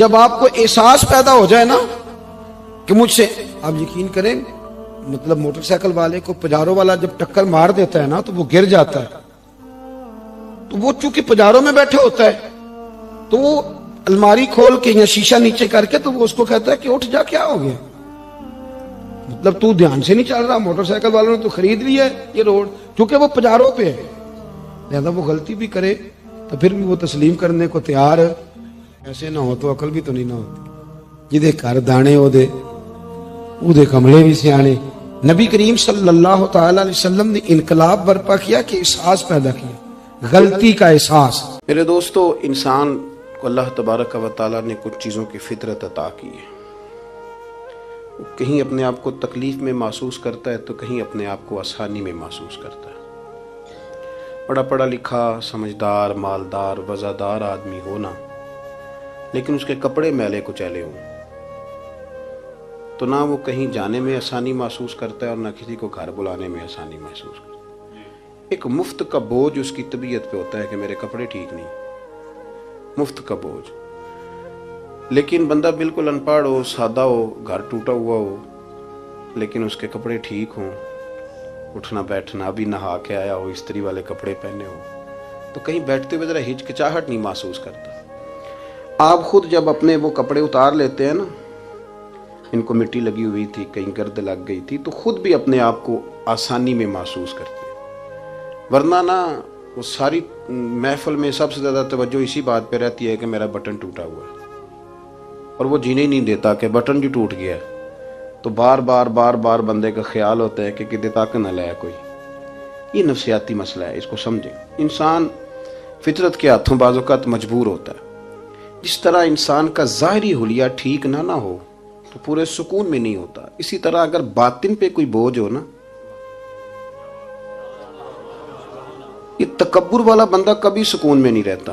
جب آپ کو احساس پیدا ہو جائے نا کہ مجھ سے، آپ یقین کریں مطلب موٹر سائیکل والے کو پجارو والا جب ٹکر مار دیتا ہے نا تو وہ گر جاتا ہے، تو وہ چونکہ پجاروں میں بیٹھے ہوتا ہے تو وہ الماری کھول کے یا شیشہ نیچے کر کے تو وہ اس کو کہتا ہے کہ اٹھ جا، کیا ہو گیا؟ مطلب تو دھیان سے نہیں چل رہا، موٹر سائیکل والوں نے تو خرید لی ہے یہ روڈ، کیونکہ وہ پجاروں پہ ہے، لہذا وہ غلطی بھی کرے تو پھر بھی وہ تسلیم کرنے کو تیار ہے۔ ایسے نہ ہو تو عقل بھی تو نہیں نہ ہوتی، جدے کر دانے او دے کملے بھی سیانے۔ نبی کریم صلی اللہ تعالی علیہ وسلم نے انقلاب برپا کیا کہ احساس پیدا کیا، غلطی کا احساس۔ میرے دوستو، انسان کو اللہ تبارک و تعالیٰ نے کچھ چیزوں کی فطرت عطا کی ہے، کہیں اپنے آپ کو تکلیف میں محسوس کرتا ہے تو کہیں اپنے آپ کو آسانی میں محسوس کرتا ہے۔ بڑا پڑھا لکھا، سمجھدار، مالدار، وزادار آدمی ہونا، لیکن اس کے کپڑے میلے کچیلے ہوں تو نہ وہ کہیں جانے میں آسانی محسوس کرتا ہے اور نہ کسی کو گھر بلانے میں آسانی محسوس کرتا ہے۔ ایک مفت کا بوجھ اس کی طبیعت پہ ہوتا ہے کہ میرے کپڑے ٹھیک نہیں، مفت کا بوجھ۔ لیکن بندہ بالکل ان پڑھ ہو، سادہ ہو، گھر ٹوٹا ہوا ہو، لیکن اس کے کپڑے ٹھیک ہوں، اٹھنا بیٹھنا بھی نہا کے آیا ہو، استری والے کپڑے پہنے ہو، تو کہیں بیٹھتے ہوئے ذرا ہچکچاہٹ نہیں محسوس کرتا۔ آپ خود جب اپنے وہ کپڑے اتار لیتے ہیں نا، ان کو مٹی لگی ہوئی تھی، کہیں گرد لگ گئی تھی، تو خود بھی اپنے آپ کو آسانی میں محسوس کرتے ہیں، ورنہ نا وہ ساری محفل میں سب سے زیادہ توجہ اسی بات پہ رہتی ہے کہ میرا بٹن ٹوٹا ہوا ہے، اور وہ جینے ہی نہیں دیتا کہ بٹن جو ٹوٹ گیا ہے، تو بار بار بندے کا خیال ہوتا ہے کہ کدے تک نہ لائے کوئی۔ یہ نفسیاتی مسئلہ ہے، اس کو سمجھیں۔ انسان فطرت کے ہاتھوں بعض اوقات مجبور ہوتا ہے۔ جس طرح انسان کا ظاہری حلیہ ٹھیک نہ ہو تو پورے سکون میں نہیں ہوتا، اسی طرح اگر باطن پہ کوئی بوجھ ہو نا، یہ تکبر والا بندہ کبھی سکون میں نہیں رہتا،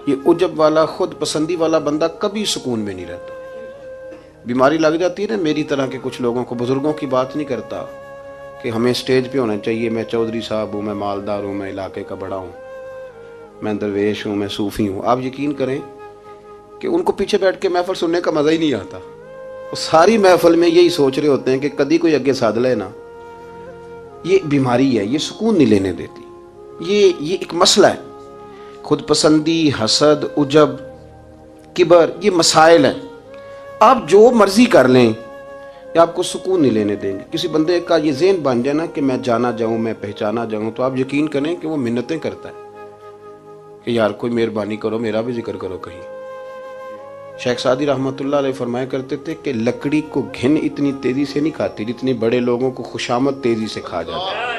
یہ عجب والا، خود پسندی والا بندہ کبھی سکون میں نہیں رہتا۔ بیماری لگ جاتی ہے نا میری طرح کے کچھ لوگوں کو، بزرگوں کی بات نہیں کرتا کہ ہمیں سٹیج پہ ہونا چاہیے، میں چودھری صاحب ہوں، میں مالدار ہوں، میں علاقے کا بڑا ہوں، میں درویش ہوں، میں صوفی ہوں۔ آپ یقین کریں کہ ان کو پیچھے بیٹھ کے محفل سننے کا مزہ ہی نہیں آتا، وہ ساری محفل میں یہی سوچ رہے ہوتے ہیں کہ کدی کوئی اگے ساتھ لے نا۔ یہ بیماری ہے، یہ سکون نہیں لینے دیتی، یہ ایک مسئلہ ہے۔ خود پسندی، حسد، عجب، کبر، یہ مسائل ہیں۔ آپ جو مرضی کر لیں یہ آپ کو سکون نہیں لینے دیں گے۔ کسی بندے کا یہ ذہن بن جائے نا کہ میں جانا جاؤں، میں پہچانا جاؤں، تو آپ یقین کریں کہ وہ منتیں کرتا ہے کہ یار کوئی مہربانی کرو، میرا بھی ذکر کرو کہیں۔ شیخ سعدی رحمۃ اللہ علیہ فرمایا کرتے تھے کہ لکڑی کو گھن اتنی تیزی سے نہیں کھاتی جتنی بڑے لوگوں کو خوشامد تیزی سے کھا جاتا ہے۔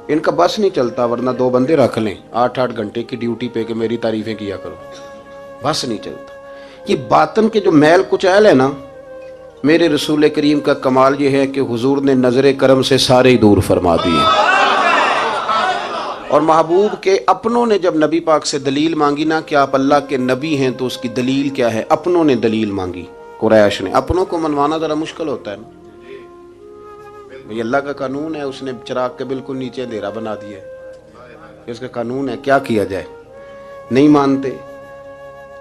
ان کا بس نہیں چلتا، ورنہ 2 بندے رکھ لیں 8 گھنٹے کی ڈیوٹی پہ کہ میری تعریفیں کیا کرو، بس نہیں چلتا۔ یہ باطن کے جو میل کچیل ہے نا، میرے رسول کریم کا کمال یہ ہے کہ حضور نے نظر کرم سے سارے ہی دور فرما دیے۔ اور محبوب کے اپنوں نے جب نبی پاک سے دلیل مانگی نا کہ آپ اللہ کے نبی ہیں تو اس کی دلیل کیا ہے، اپنوں نے دلیل مانگی، قریش نے۔ اپنوں کو منوانا ذرا مشکل ہوتا ہے نا، یہ اللہ کا قانون ہے، اس نے چراغ کے بالکل نیچے اندھیرا بنا دیا ہے، اس کا قانون ہے، کیا کیا جائے، نہیں مانتے۔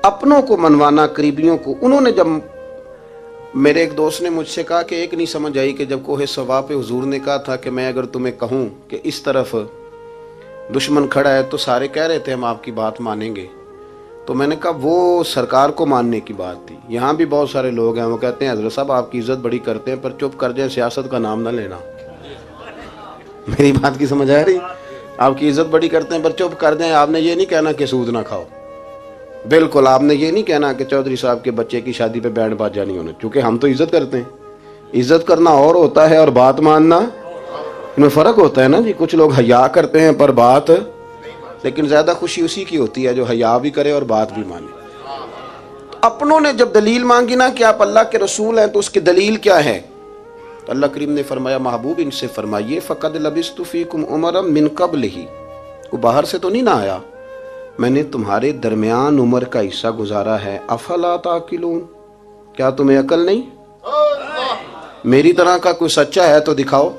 اپنوں کو منوانا، قریبیوں کو۔ انہوں نے جب، میرے ایک دوست نے مجھ سے کہا کہ ایک نہیں سمجھ آئی کہ جب کوہ صفا پہ حضور نے کہا تھا کہ میں اگر تمہیں کہوں کہ اس طرف دشمن کھڑا ہے تو سارے کہہ رہے تھے ہم آپ کی بات مانیں گے، تو میں نے کہا وہ سرکار کو ماننے کی بات تھی، یہاں بھی بہت سارے لوگ ہیں وہ کہتے ہیں حضرت صاحب آپ کی عزت بڑی کرتے ہیں پر چپ کر جائیں، سیاست کا نام نہ لینا۔ میری بات کی سمجھ آ رہی؟ آپ کی عزت بڑی کرتے ہیں پر چپ کر جائیں، آپ نے یہ نہیں کہنا کہ سود نہ کھاؤ، بالکل آپ نے یہ نہیں کہنا کہ چودھری صاحب کے بچے کی شادی پہ بینڈ باجا نہیں ہونا، چونکہ ہم تو عزت کرتے ہیں۔ عزت کرنا اور ہوتا ہے اور بات ماننا، ان میں فرق ہوتا ہے نا جی۔ کچھ لوگ حیا کرتے ہیں پر بات، لیکن زیادہ خوشی اسی کی ہوتی ہے جو حیا بھی کرے اور بات بھی مانے۔ اپنوں نے جب دلیل مانگی نا کہ آپ اللہ کے رسول ہیں تو اس کی دلیل کیا ہے، تو اللہ کریم نے فرمایا محبوب ان سے فرمائیے فقد لبثت فیکم عمرا من قبلہ، وہ باہر سے تو نہیں نہ آیا، میں نے تمہارے درمیان عمر کا حصہ گزارا ہے، افلا تعقلون، کیا تمہیں عقل نہیں؟ میری طرح کا کوئی سچا ہے تو دکھاؤ،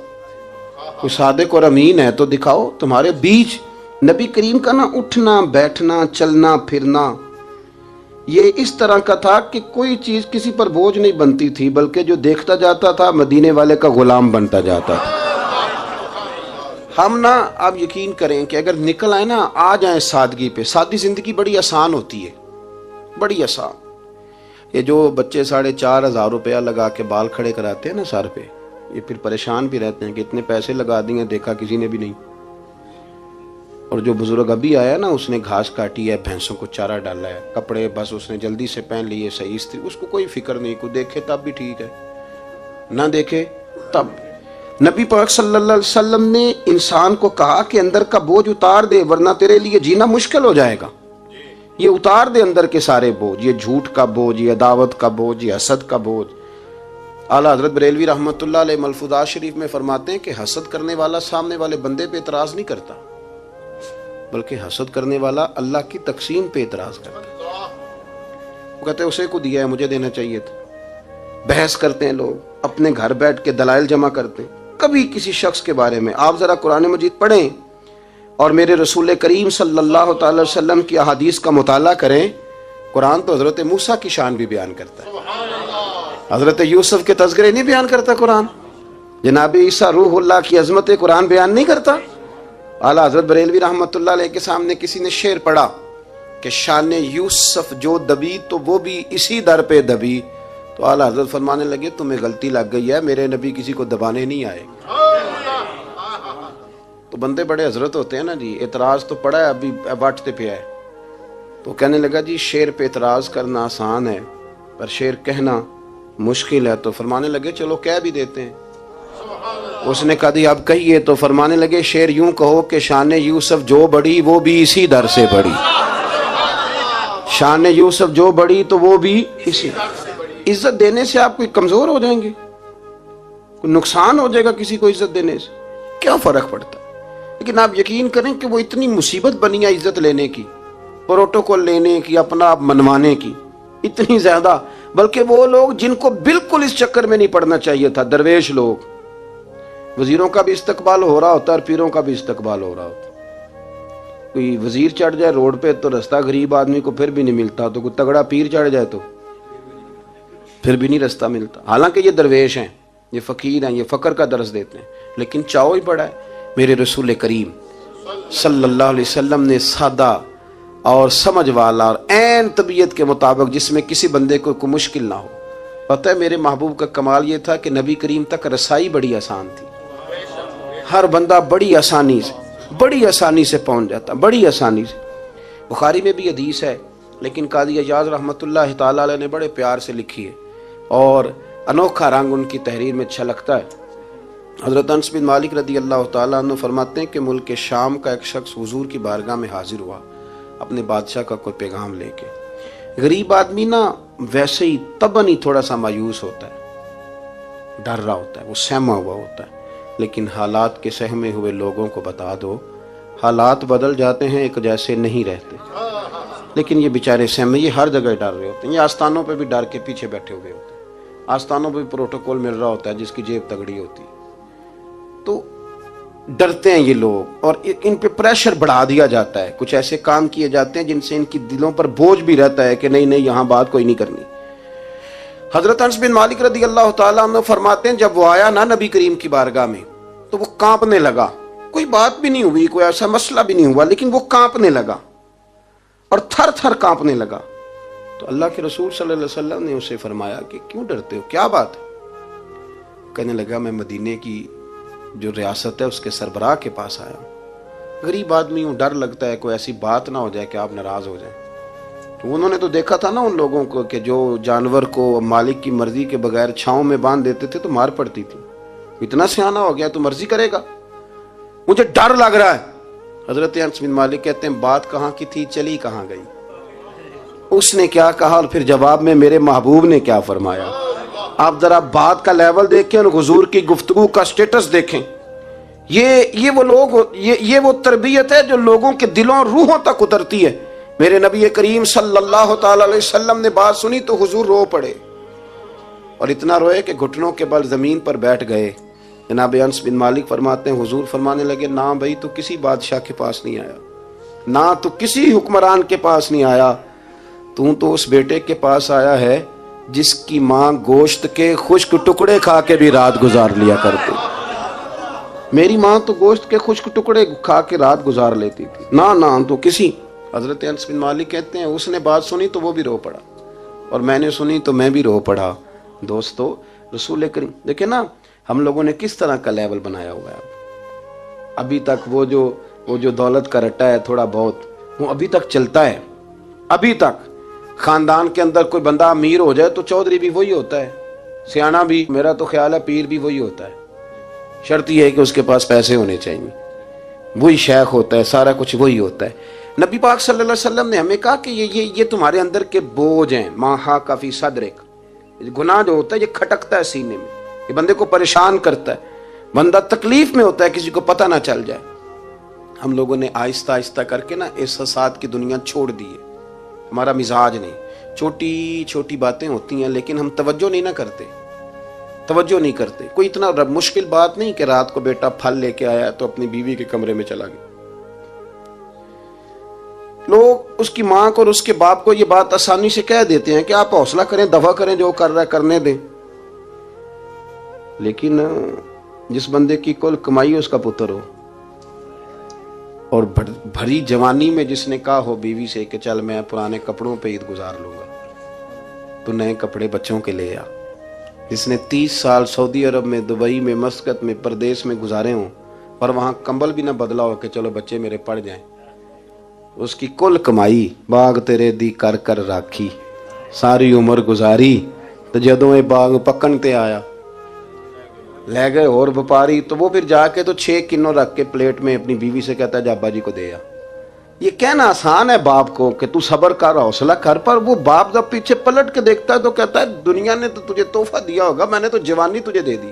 کوئی صادق اور امین ہے تو دکھاؤ۔ تمہارے بیچ نبی کریم کا نا اٹھنا بیٹھنا چلنا پھرنا، یہ اس طرح کا تھا کہ کوئی چیز کسی پر بوجھ نہیں بنتی تھی، بلکہ جو دیکھتا جاتا تھا مدینے والے کا غلام بنتا جاتا تھا۔ ہم نا آپ یقین کریں کہ اگر نکل آئے نا، آ جائیں سادگی پہ، سادی زندگی بڑی آسان ہوتی ہے، بڑی آسان۔ یہ جو بچے 4,500 روپیہ لگا کے بال کھڑے کراتے ہیں نا سر پہ، یہ پھر پریشان بھی رہتے ہیں کہ اتنے پیسے لگا دیے، دیکھا کسی نے بھی نہیں۔ اور جو بزرگ ابھی آیا نا، اس نے گھاس کاٹی ہے، بھینسوں کو چارہ ڈالا ہے، کپڑے بس اس نے جلدی سے پہن لیے، صحیح استری، اس کو کوئی فکر نہیں، کوئی دیکھے تب بھی ٹھیک ہے، نہ دیکھے تب۔ نبی پاک صلی اللہ علیہ وسلم نے انسان کو کہا کہ اندر کا بوجھ اتار دے، ورنہ تیرے لیے جینا مشکل ہو جائے گا۔ یہ اتار دے اندر کے سارے بوجھ، یہ جھوٹ کا بوجھ، یہ عداوت کا بوجھ، یہ حسد کا بوجھ۔ اعلیٰ حضرت بریلوی رحمۃ اللہ علیہ ملفوظات شریف میں فرماتے ہیں کہ حسد کرنے والا سامنے والے بندے پہ اعتراض نہیں کرتا، بلکہ حسد کرنے والا اللہ کی تقسیم پہ اعتراض کرتا ہے۔ وہ کہتے ہیں اسے کو دیا ہے، مجھے دینا چاہیے تھا۔ بحث کرتے ہیں لوگ، اپنے گھر بیٹھ کے دلائل جمع کرتے ہیں۔ کبھی کسی شخص کے بارے میں آپ ذرا قرآن مجید پڑھیں اور میرے رسول کریم صلی اللہ تعالی وسلم کی احادیث کا مطالعہ کریں۔ قرآن تو حضرت موسیٰ کی شان بھی بیان کرتا ہے، حضرت یوسف کے تذکرے نہیں بیان کرتا قرآن، جناب عیسیٰ روح اللہ کی عظمت قرآن بیان نہیں کرتا۔ اعلیٰ حضرت بریلوی رحمۃ اللہ علیہ کے سامنے کسی نے شعر پڑھا کہ شان یوسف جو دبی تو وہ بھی اسی در پہ دبی، تو اعلیٰ حضرت فرمانے لگے تمہیں غلطی لگ گئی ہے، میرے نبی کسی کو دبانے نہیں آئے۔ تو بندے بڑے حضرت ہوتے ہیں نا جی، اعتراض تو پڑا ہے، ابھی باٹتے پہ ہے، تو کہنے لگا جی شعر پہ اعتراض کرنا آسان ہے پر شعر کہنا مشکل ہے، تو فرمانے لگے چلو کہہ بھی دیتے ہیں۔ اس نے کہا دی اب کہیے، تو فرمانے لگے شعر یوں کہو کہ شان یوسف جو بڑی وہ بھی اسی در سے بڑی، شان یوسف جو بڑی تو وہ بھی اسی۔ عزت دینے سے آپ کوئی کمزور ہو جائیں گے؟ کوئی نقصان ہو جائے گا کسی کو عزت دینے سے؟ کیا فرق پڑتا ہے؟ لیکن آپ یقین کریں کہ وہ اتنی مصیبت بنی ہے عزت لینے کی، پروٹوکول لینے کی، اپنا آپ منوانے کی، اتنی زیادہ، بلکہ وہ لوگ جن کو بالکل اس چکر میں نہیں پڑنا چاہیے تھا، درویش لوگ، وزیروں کا بھی استقبال ہو رہا ہوتا ہے اور پیروں کا بھی استقبال ہو رہا ہوتا ہے۔ کوئی وزیر چڑھ جائے روڈ پہ تو رستہ غریب آدمی کو پھر بھی نہیں ملتا، تو کوئی تگڑا پیر چڑھ جائے تو پھر بھی نہیں رستہ ملتا، حالانکہ یہ درویش ہیں، یہ فقیر ہیں، یہ فقر کا درس دیتے ہیں، لیکن چاؤ ہی بڑا ہے۔ میرے رسول کریم صلی اللہ علیہ وسلم نے سادہ اور سمجھ والا اور عین طبیعت کے مطابق، جس میں کسی بندے کو کوئی مشکل نہ ہو۔ پتہ ہے میرے محبوب کا کمال یہ تھا کہ نبی کریم تک رسائی بڑی آسان تھی، ہر بندہ بڑی آسانی سے پہنچ جاتا، بڑی آسانی سے۔ بخاری میں بھی حدیث ہے، لیکن قاضی اعجاز رحمۃ اللہ تعالی علیہ نے بڑے پیار سے لکھی ہے اور انوکھا رنگ ان کی تحریر میں اچھا لگتا ہے۔ حضرت انس بن مالک رضی اللہ تعالیٰ عنہ فرماتے ہیں کہ ملک شام کا ایک شخص حضور کی بارگاہ میں حاضر ہوا اپنے بادشاہ کا کوئی پیغام لے کے۔ غریب آدمی نا ویسے ہی طبعاً ہی تھوڑا سا مایوس ہوتا ہے، ڈر رہا ہوتا ہے، وہ سہما ہوا ہوتا ہے، لیکن حالات کے سہمے ہوئے لوگوں کو بتا دو، حالات بدل جاتے ہیں، ایک جیسے نہیں رہتے۔ لیکن یہ بیچارے سہمے، یہ ہر جگہ ڈر رہے ہوتے ہیں، یہ آستانوں پہ بھی ڈر کے پیچھے بیٹھے ہوئے ہوتے ہیں، آستانوں پہ بھی پروٹوکول مل رہا ہوتا ہے جس کی جیب تگڑی ہوتی ہے، تو ڈرتے ہیں یہ لوگ، اور ان پہ پریشر بڑھا دیا جاتا ہے، کچھ ایسے کام کیے جاتے ہیں جن سے ان کی دلوں پر بوجھ بھی رہتا ہے کہ نہیں یہاں بات کوئی نہیں کرنی۔ حضرت انس بن مالک رضی اللہ تعالیٰ عنہ فرماتے ہیں جب وہ آیا نا نبی کریم کی بارگاہ میں تو وہ کانپنے لگا، کوئی بات بھی نہیں ہوئی، کوئی ایسا مسئلہ بھی نہیں ہوا، لیکن وہ کانپنے لگا اور تھر تھر کانپنے لگا۔ تو اللہ کے رسول صلی اللہ علیہ وسلم نے اسے فرمایا کہ کیوں ڈرتے ہو، کیا بات ہے؟ کہنے لگا میں مدینے کی جو ریاست ہے اس کے سربراہ کے پاس آیا ہوں، غریب آدمی ہوں، ڈر لگتا ہے کوئی ایسی بات نہ ہو جائے کہ آپ ناراض ہو جائیں۔ تو انہوں نے تو دیکھا تھا نا ان لوگوں کو کہ جو جانور کو مالک کی مرضی کے بغیر چھاؤں میں باندھ دیتے تھے تو مار پڑتی تھی، اتنا سیانہ ہو گیا تو مرضی کرے گا، مجھے ڈر لگ رہا ہے۔ حضرت انس بن مالک کہتے ہیں بات کہاں کی تھی، چلی کہاں گئی؟ اس نے کیا کہا اور پھر جواب میں میرے محبوب نے کیا فرمایا؟ آپ ذرا بات کا لیول دیکھیں اور حضور کی گفتگو کا سٹیٹس دیکھیں۔ یہ وہ لوگ، یہ وہ تربیت ہے جو لوگوں کے دلوں اور روحوں تک اترتی ہے۔ میرے نبی کریم صلی اللہ تعالی علیہ وسلم نے بات سنی تو حضور رو پڑے، اور اتنا روئے کہ گھٹنوں کے بل زمین پر بیٹھ گئے۔ جناب انس بن مالک فرماتے ہیں حضور فرمانے لگے نہ بھائی تو کسی بادشاہ کے پاس نہیں آیا، نہ تو کسی حکمران کے پاس نہیں آیا، تو اس بیٹے کے پاس آیا ہے جس کی ماں گوشت کے خشک ٹکڑے کھا کے بھی رات گزار لیا کرتی. میری ماں تو گوشت کے خشک ٹکڑے کھا کے رات گزار لیتی تھی. نہ تو کسی. حضرت انس بن مالک کہتے ہیں اس نے بات سنی تو وہ بھی رو پڑا, اور میں نے سنی تو میں بھی رو پڑا. دوستو, رسول کریم دیکھیں نا ہم لوگوں نے کس طرح کا لیول بنایا ہوا ہے. ابھی تک وہ جو دولت کا رٹا ہے تھوڑا بہت, وہ ابھی تک چلتا ہے. ابھی تک خاندان کے اندر کوئی بندہ امیر ہو جائے تو چودھری بھی وہی ہوتا ہے, سیانا بھی, میرا تو خیال ہے پیر بھی وہی ہوتا ہے. شرط یہ ہے کہ اس کے پاس پیسے ہونے چاہیے. وہی شیخ ہوتا ہے, سارا کچھ وہی ہوتا ہے. نبی پاک صلی اللہ علیہ وسلم نے ہمیں کہا کہ یہ تمہارے اندر کے بوجھ ہیں. ماہا کافی صدرک, گناہ جو ہوتا ہے یہ کھٹکتا ہے سینے میں, یہ بندے کو پریشان کرتا ہے, بندہ تکلیف میں ہوتا ہے کسی کو پتہ نہ چل جائے. ہم لوگوں نے آہستہ آہستہ کر کے نا احساسات کی دنیا چھوڑ دی ہے. ہمارا مزاج نہیں, چھوٹی چھوٹی باتیں ہوتی ہیں لیکن ہم توجہ نہیں کرتے. کوئی اتنا مشکل بات نہیں کہ رات کو بیٹا پھل لے کے آیا تو اپنی بیوی کے کمرے میں چلا گیا. لوگ اس کی ماں کو اور اس کے باپ کو یہ بات آسانی سے کہہ دیتے ہیں کہ آپ حوصلہ کریں, دفع کریں, جو کر رہا ہے کرنے دیں. لیکن جس بندے کی کل کمائی اس کا پتر ہو, اور بھری جوانی میں جس نے کہا ہو بیوی سے کہ چل میں پرانے کپڑوں پہ عید گزار لوں گا, تو نئے کپڑے بچوں کے لے آ. جس نے 30 سال سعودی عرب میں, دبئی میں, مسقط میں, پردیس میں گزارے ہوں اور وہاں کمبل بھی نہ بدلا ہو کہ چلو بچے میرے پڑ جائیں, اس کی کل کمائی باغ تیرے دی کر کر راکھی, ساری عمر گزاری, تو جدوں یہ باغ پکن تے آیا لے گئے اور وپاری, تو وہ پھر جا کے تو 6 کنو رکھ کے پلیٹ میں اپنی بیوی سے کہتا ہے جا ابا جی کو دے آ. یہ کہنا آسان ہے باپ کو کہ تو صبر کر, حوصلہ کر, پر وہ باپ جب پیچھے پلٹ کے دیکھتا ہے تو کہتا ہے دنیا نے تو تجھے تحفہ دیا ہوگا, میں نے تو جوانی تجھے دے دی,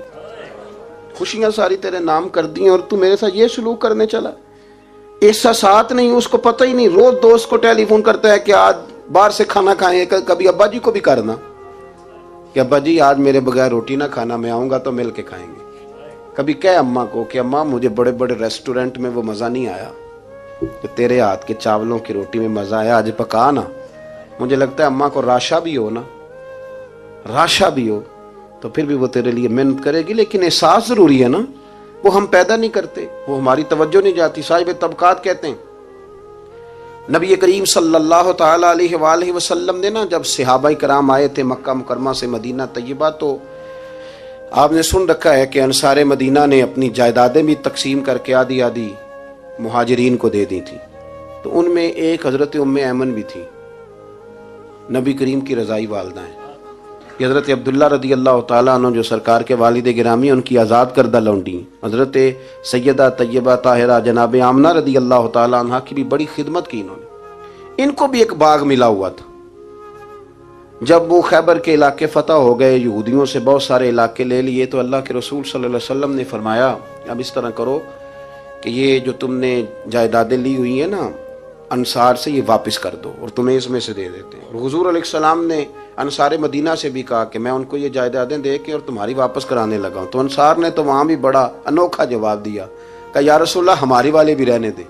خوشیاں ساری تیرے نام کر دی, اور تو میرے ساتھ یہ سلوک کرنے چلا. احساسات نہیں, اس کو پتہ ہی نہیں. روز دوست کو ٹیلی فون کرتا ہے کہ آج باہر سے کھانا کھائیں, کبھی ابا جی کو بھی کرنا کہ ابا جی آج میرے بغیر روٹی نہ کھانا, میں آؤں گا تو مل کے کھائیں گے. کبھی کہے اماں کو کہ اماں مجھے بڑے بڑے ریسٹورنٹ میں وہ مزہ نہیں آیا کہ تیرے ہاتھ کے چاولوں کی روٹی میں مزہ آیا, آج پکا نا. مجھے لگتا ہے اماں کو راشا بھی ہو نا, راشا بھی ہو تو پھر بھی وہ تیرے لیے محنت کرے گی. لیکن احساس ضروری ہے نا, وہ ہم پیدا نہیں کرتے, وہ ہماری توجہ نہیں جاتی. صاحب طبقات کہتے ہیں نبی کریم صلی اللہ تعالی علیہ وآلہ وسلم نے نا جب صحابہ کرام آئے تھے مکہ مکرمہ سے مدینہ طیبہ, تو آپ نے سن رکھا ہے کہ انصار مدینہ نے اپنی جائیدادیں بھی تقسیم کر کے آدھی آدھی مہاجرین کو دے دی تھی. تو ان میں ایک حضرت ام ایمن بھی تھی, نبی کریم کی رضائی والدہ ہیں. یہ حضرت عبداللہ رضی اللہ تعالیٰ عنہ جو سرکار کے والد گرامی, ان کی آزاد کردہ لونڈی حضرت سیدہ طیبہ طاہرہ جناب آمنہ رضی اللہ تعالیٰ عنہ کی بھی بڑی خدمت کی انہوں نے. ان کو بھی ایک باغ ملا ہوا تھا. جب وہ خیبر کے علاقے فتح ہو گئے, یہودیوں سے بہت سارے علاقے لے لیے, تو اللہ کے رسول صلی اللہ علیہ وسلم نے فرمایا اب اس طرح کرو کہ یہ جو تم نے جائیدادیں لی ہوئی ہیں نا انصار سے, یہ واپس کر دو اور تمہیں اس میں سے دے دیتے ہیں. اور حضور علیہ السلام نے انصار مدینہ سے بھی کہا کہ میں ان کو یہ جائیدادیں دے کے اور تمہاری واپس کرانے لگا ہوں. تو انصار نے تو وہاں بھی بڑا انوکھا جواب دیا کہ یا رسول اللہ ہماری والے بھی رہنے دیں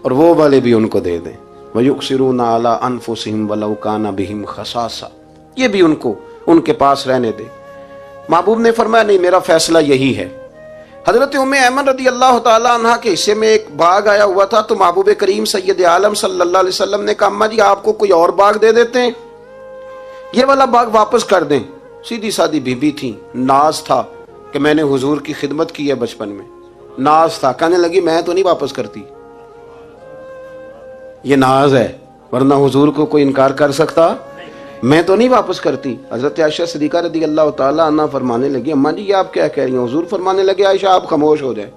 اور وہ والے بھی ان کو دے دیں. وَيُؤْثِرُونَ عَلَىٰ أَنفُسِهِمْ وَلَوْ كَانَ بِهِمْ خَصَاصَةٌ, یہ بھی ان کو ان کے پاس رہنے دے. محبوب نے فرمایا نہیں, میرا فیصلہ یہی ہے. حضرت ام ایمن رضی اللہ تعالیٰ عنہ کے حصے میں ایک باغ آیا ہوا تھا, تو محبوب کریم سید عالم صلی اللہ علیہ وسلم نے کہا اماں جی آپ کو کوئی اور باغ دے دیتے ہیں, یہ والا باغ واپس کر دیں. سیدھی سادی بیوی تھی, ناز تھا کہ میں نے حضور کی خدمت کی ہے بچپن میں, ناز تھا. کہنے لگی میں تو نہیں واپس کرتی, یہ ناز ہے, ورنہ حضور کو کوئی انکار کر سکتا, میں تو نہیں واپس کرتی. حضرت عائشہ صدیقہ رضی اللہ تعالیٰ عنہ فرمانے لگی اماں جی یہ آپ کیا کہہ رہی ہیں؟ حضور فرمانے لگے عائشہ آپ خاموش ہو جائے,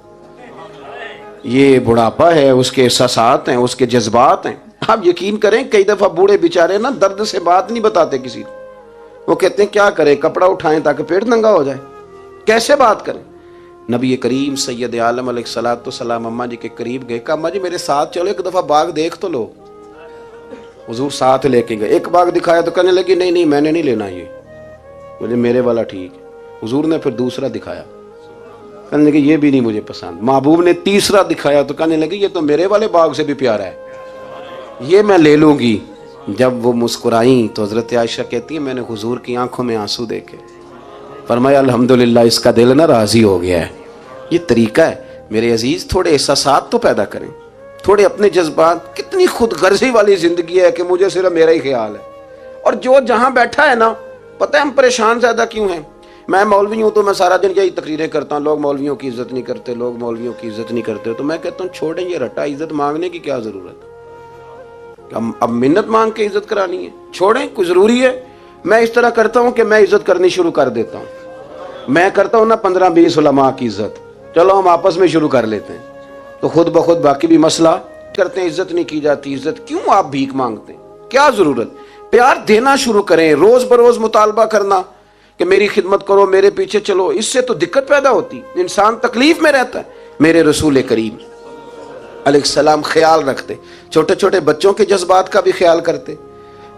یہ بڑھاپا ہے, اس کے احساسات ہیں, اس کے جذبات ہیں. آپ یقین کریں کئی دفعہ بوڑھے بیچارے نا درد سے بات نہیں بتاتے کسی کو, وہ کہتے ہیں کیا کریں, کپڑا اٹھائیں تاکہ پیٹ ننگا ہو جائے, کیسے بات کریں. نبی کریم سید عالم علیہ الصلوۃ والسلام اماں جی کے قریب گئے, کہا اماں جی میرے ساتھ چلو ایک دفعہ باغ دیکھ تو لو. حضور ساتھ لے کے گئے, ایک باغ دکھایا تو کہنے لگی نہیں میں نے نہیں لینا, یہ مجھے میرے والا ٹھیک ہے. حضور نے پھر دوسرا دکھایا, کہنے لگے یہ بھی نہیں مجھے پسند. محبوب نے تیسرا دکھایا تو کہنے لگی یہ تو میرے والے باغ سے بھی پیارا ہے, یہ میں لے لوں گی. جب وہ مسکرائیں تو حضرت عائشہ کہتی ہے میں نے حضور کی آنکھوں میں آنسو دیکھے، فرمایا الحمدللہ اس کا دل نہ راضی ہو گیا ہے۔ یہ طریقہ ہے میرے عزیز، تھوڑے احساسات تو پیدا کریں، تھوڑے اپنے جذبات۔ کتنی خود غرضی والی زندگی ہے کہ مجھے صرف میرا ہی خیال ہے، اور جو جہاں بیٹھا ہے نا، پتہ ہے ہم پریشان زیادہ کیوں ہیں؟ میں مولوی ہوں تو میں سارا دن یہی تقریریں کرتا ہوں، لوگ مولویوں کی عزت نہیں کرتے، لوگ مولویوں کی عزت نہیں کرتے، تو میں کہتا ہوں چھوڑیں یہ رٹا، عزت مانگنے کی کیا ضرورت ہے؟ اب منت مانگ کے عزت کرانی ہے؟ چھوڑیں، کوئی ضروری ہے؟ میں اس طرح کرتا ہوں کہ میں عزت کرنی شروع کر دیتا ہوں، میں کرتا ہوں نا 15-20 علماء کی عزت، چلو ہم آپس میں شروع کر لیتے ہیں، تو خود بخود باقی بھی مسئلہ کرتے ہیں۔ عزت نہیں کی جاتی، عزت کیوں آپ بھیک مانگتے ہیں؟ کیا ضرورت؟ پیار دینا شروع کریں، روز بروز مطالبہ کرنا کہ میری خدمت کرو، میرے پیچھے چلو، اس سے تو دقت پیدا ہوتی، انسان تکلیف میں رہتا ہے۔ میرے رسول کریم علیہ السلام خیال رکھتے، چھوٹے چھوٹے بچوں کے جذبات کا بھی خیال کرتے،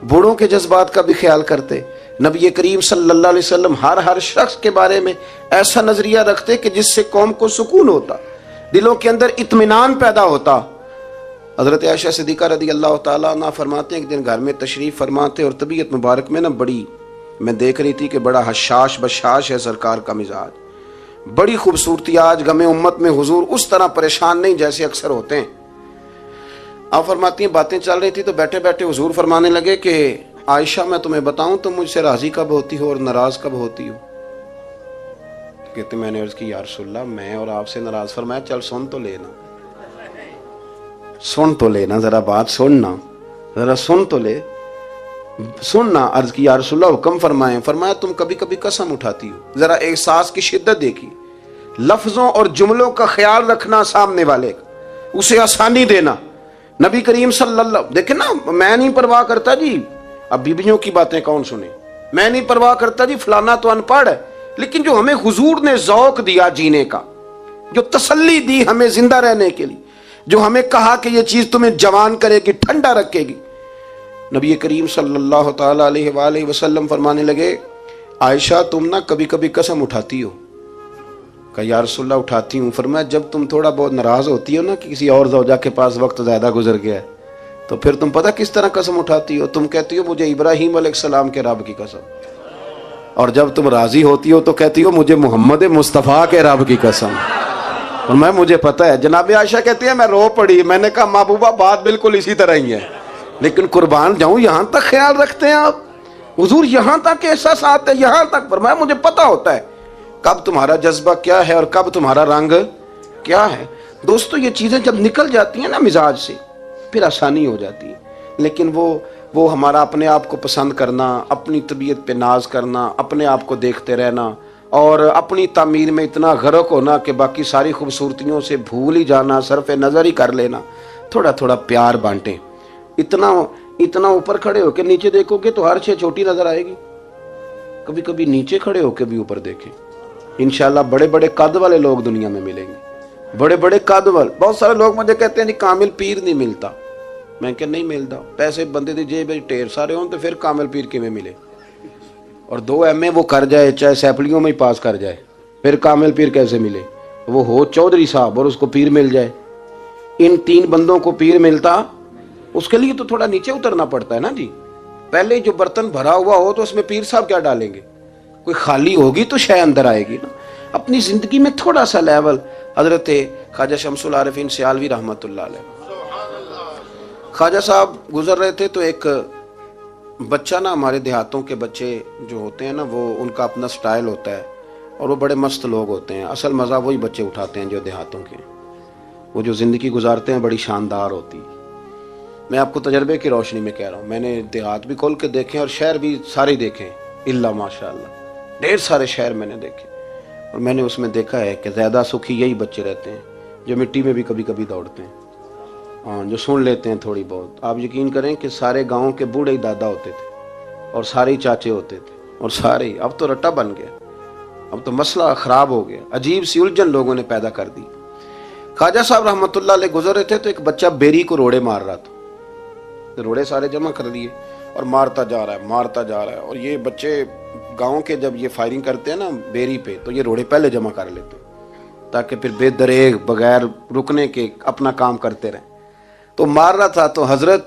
بوڑھوں کے جذبات کا بھی خیال کرتے۔ نبی کریم صلی اللہ علیہ وسلم ہر شخص کے بارے میں ایسا نظریہ رکھتے کہ جس سے قوم کو سکون ہوتا، دلوں کے اندر اطمینان پیدا ہوتا۔ حضرت عائشہ صدیقہ رضی اللہ تعالیٰ عنہ فرماتے ہیں ایک دن گھر میں تشریف فرماتے اور طبیعت مبارک میں نا بڑی، میں دیکھ رہی تھی کہ بڑا حشاش بشاش ہے سرکار کا مزاج، بڑی خوبصورتی۔ آج غم امت میں حضور اس طرح پریشان نہیں جیسے اکثر ہوتے ہیں۔ آپ فرماتی ہیں باتیں چل رہی تھی تو بیٹھے بیٹھے حضور فرمانے لگے کہ عائشہ میں تمہیں بتاؤں تم مجھ سے راضی کب ہوتی ہو اور ناراض کب ہوتی ہو؟ کہتے میں نے عرض کی یا رسول اللہ میں اور آپ سے ناراض؟ فرمایا چل سن تو لینا، سن تو لینا، ذرا بات سننا، ذرا سن تو لے، سننا۔ عرض کی یا رسول اللہ حکم فرمائیں۔ فرمایا تم کبھی کبھی قسم اٹھاتی ہو، ذرا احساس کی شدت دیکھی، لفظوں اور جملوں کا خیال رکھنا، سامنے والے کا اسے آسانی دینا۔ نبی کریم صلی اللہ، دیکھیں نا، میں نہیں پرواہ کرتا جی، اب بیویوں کی باتیں کون سنے، میں نہیں پرواہ کرتا جی فلانا تو ان پڑھ ہے، لیکن جو ہمیں حضور نے ذوق دیا جینے کا، جو تسلی دی ہمیں زندہ رہنے کے لیے، جو ہمیں کہا کہ یہ چیز تمہیں جوان کرے گی، ٹھنڈا رکھے گی، نبی کریم صلی اللہ تعالیٰ علیہ وآلہ وسلم فرمانے لگے عائشہ تم نا کبھی کبھی قسم اٹھاتی ہو؟ کہا یا رسول اللہ اٹھاتی ہوں۔ فرمایا جب تم تھوڑا بہت ناراض ہوتی ہو نا کہ کسی اور زوجہ کے پاس وقت زیادہ گزر گیا ہے، تو پھر تم پتہ کس طرح قسم اٹھاتی ہو؟ تم کہتی ہو مجھے ابراہیم علیہ السلام کے رب کی قسم، اور جب تم راضی ہوتی ہو تو کہتی ہو مجھے محمد مصطفیٰ کے رب کی قسم۔ اور میں مجھے پتہ ہے، جناب عائشہ کہتی ہے میں رو پڑی، میں نے کہا محبوبہ بات بالکل اسی طرح ہی ہے، لیکن قربان جاؤں یہاں تک خیال رکھتے ہیں آپ، حضور یہاں تک احساسات ہے، یہاں تک۔ فرمایا مجھے پتہ ہوتا ہے کب تمہارا جذبہ کیا ہے اور کب تمہارا رنگ کیا ہے۔ دوستو یہ چیزیں جب نکل جاتی ہیں نا مزاج سے پھر آسانی ہو جاتی ہے، لیکن وہ ہمارا اپنے آپ کو پسند کرنا، اپنی طبیعت پہ ناز کرنا، اپنے آپ کو دیکھتے رہنا اور اپنی تعمیر میں اتنا غرق ہونا کہ باقی ساری خوبصورتیوں سے بھول ہی جانا، صرف نظر ہی کر لینا۔ تھوڑا تھوڑا پیار بانٹیں، اتنا اوپر کھڑے ہو کے نیچے دیکھو گے تو ہر چیز چھوٹی نظر آئے گی، کبھی کبھی نیچے کھڑے ہو کے بھی اوپر دیکھیں، انشاءاللہ بڑے بڑے قد والے لوگ دنیا میں ملیں گے، بڑے بڑے قد والے۔ بہت سارے لوگ مجھے کہتے ہیں جی کامل پیر نہیں ملتا، میں کہ نہیں ملتا، پیسے بندے دی جیب ٹھیر سارے ہوں تو پھر کامل پیر کیویں ملے؟ اور 2 MA وہ کر جائے چاہے سیپلیوں میں ہی پاس کر جائے، پھر کامل پیر کیسے ملے؟ وہ ہو چودھری صاحب اور اس کو پیر مل جائے، ان 3 بندوں کو پیر ملتا، اس کے لیے تو تھوڑا نیچے اترنا پڑتا ہے نا جی۔ پہلے جو برتن بھرا ہوا ہو تو اس میں پیر صاحب کیا ڈالیں گے؟ کوئی خالی ہوگی تو شے اندر آئے گی نا۔ اپنی زندگی میں تھوڑا سا لیول۔ حضرت خواجہ شمس العارفین سیالوی رحمۃ اللہ علیہ، خواجہ صاحب گزر رہے تھے تو ایک بچہ نا، ہمارے دیہاتوں کے بچے جو ہوتے ہیں نا وہ ان کا اپنا سٹائل ہوتا ہے اور وہ بڑے مست لوگ ہوتے ہیں، اصل مزہ وہی بچے اٹھاتے ہیں جو دیہاتوں کے، وہ جو زندگی گزارتے ہیں بڑی شاندار ہوتی۔ میں آپ کو تجربے کی روشنی میں کہہ رہا ہوں، میں نے دیہات بھی کھول کے دیکھے اور شہر بھی سارے دیکھے، اللہ ماشاء اللہ ڈھیر سارے شہر میں نے دیکھے، اور میں نے اس میں دیکھا ہے کہ زیادہ سکھی یہی بچے رہتے ہیں جو مٹی میں بھی کبھی کبھی دوڑتے ہیں، ہاں جو سن لیتے ہیں تھوڑی بہت۔ آپ یقین کریں کہ سارے گاؤں کے بوڑھے ہی دادا ہوتے تھے اور سارے ہی چاچے ہوتے تھے اور سارے ہی، اب تو رٹا بن گیا، اب تو مسئلہ خراب ہو گیا، عجیب سی الجھن لوگوں نے پیدا کر دی۔ خواجہ صاحب رحمۃ اللہ علیہ گزر رہے تھے تو ایک بچہ بیری کو روڑے مار رہا تھا، روڑے سارے جمع کر لیے اور مارتا جا رہا ہے، اور یہ بچے گاؤں کے جب یہ فائرنگ کرتے ہیں نا بیری پہ تو یہ روڑے پہلے جمع کر لیتے ہیں تاکہ پھر بے دریغ بغیر رکنے کے اپنا کام کرتے رہیں۔ تو مار رہا تھا تو حضرت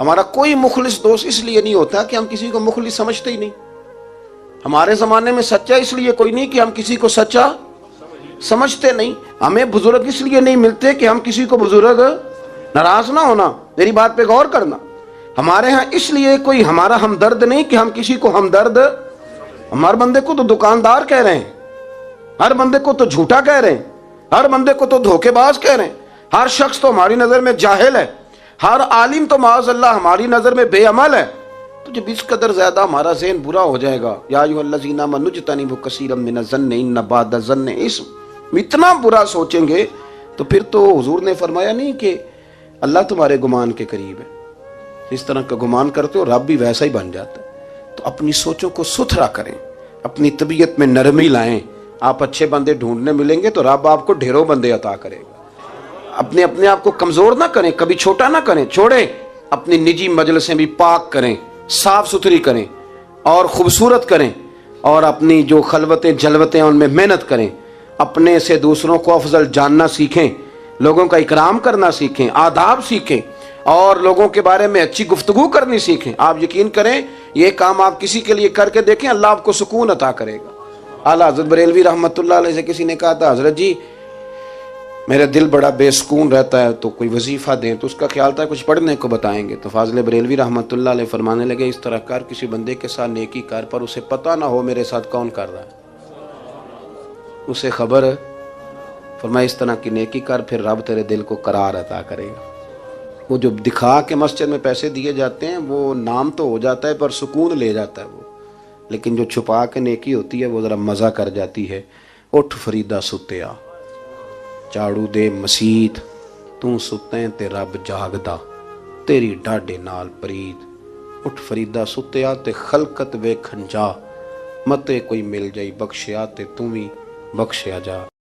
ہمارا کوئی مخلص دوست اس لیے نہیں ہوتا کہ ہم کسی کو مخلص سمجھتے ہی نہیں. ہمارے زمانے میں سچا اس لیے کوئی نہیں کہ ہم کسی کو سچا سمجھتے نہیں. ہمیں بزرگ اس لیے نہیں ملتے کہ ہم کسی کو بزرگ ناراض نہ ہونا. میری بات پہ غور کرنا. ہمارے ہاں اس لیے کوئی ہمارا ہمدرد نہیں کہ ہم کسی کو ہمدرد. ہمارے بندے کو تو دکاندار کہہ رہے ہیں, ہر بندے کو تو جھوٹا کہہ رہے ہیں, ہر بندے کو تو دھوکے باز کہہ رہے ہیں, ہر شخص تو ہماری نظر میں جاہل ہے, ہر عالم تو معاذ اللہ ہماری نظر میں بے عمل ہے. تو جب اس قدر زیادہ ہمارا ذہن برا ہو جائے گا, یا ایھا الذین آمنوا اجتنبوا کثیرا من الظن ان بعض الظن اثم, اتنا برا سوچیں گے تو پھر تو حضور نے فرمایا نہیں کہ اللہ تمہارے گمان کے قریب ہے. اس طرح کا گمان کرتے ہو رب بھی ویسا ہی بن جاتا ہے. تو اپنی سوچوں کو ستھرا کریں, اپنی طبیعت میں نرمی لائیں. آپ اچھے بندے ڈھونڈنے ملیں گے تو رب آپ کو ڈھیروں بندے عطا کرے گا. اپنے آپ کو کمزور نہ کریں, کبھی چھوٹا نہ کریں. چھوڑیں, اپنی نجی مجلسیں بھی پاک کریں, صاف ستھری کریں اور خوبصورت کریں, اور اپنی جو خلوتیں جلوتیں ان میں محنت کریں. اپنے سے دوسروں کو افضل جاننا سیکھیں, لوگوں کا اکرام کرنا سیکھیں, آداب سیکھیں, اور لوگوں کے بارے میں اچھی گفتگو کرنی سیکھیں. آپ یقین کریں یہ کام آپ کسی کے لیے کر کے دیکھیں, اللہ آپ کو سکون عطا کرے گا. اعلیٰ حضرت بریلوی رحمۃ اللہ علیہ سے کسی نے کہا تھا, حضرت جی میرا دل بڑا بے سکون رہتا ہے, تو کوئی وظیفہ دیں. تو اس کا خیال تھا کچھ پڑھنے کو بتائیں گے. تو فاضل بریلوی رحمۃ اللہ علیہ فرمانے لگے, اس طرح کر, کسی بندے کے ساتھ نیکی کر, پر اسے پتہ نہ ہو میرے ساتھ کون کر رہا ہے, اسے خبر ہے. فرمایا اس طرح کی نیکی کر, پھر رب تیرے دل کو قرار عطا کرے گا. وہ جو دکھا کے مسجد میں پیسے دیے جاتے ہیں وہ نام تو ہو جاتا ہے پر سکون لے جاتا ہے وہ, لیکن جو چھپا کے نیکی ہوتی ہے وہ ذرا مزہ کر جاتی ہے. اٹھ فریدا ستیا, چاڑو دے مسیت, تو ستیں تے رب جاگدا, تیری ڈاڈے نال پرید. اٹھ فریدا ستیا تے خلقت ویکھن جا, متے کوئی مل جائی بخشیا تے تو بھی بخشیا جا.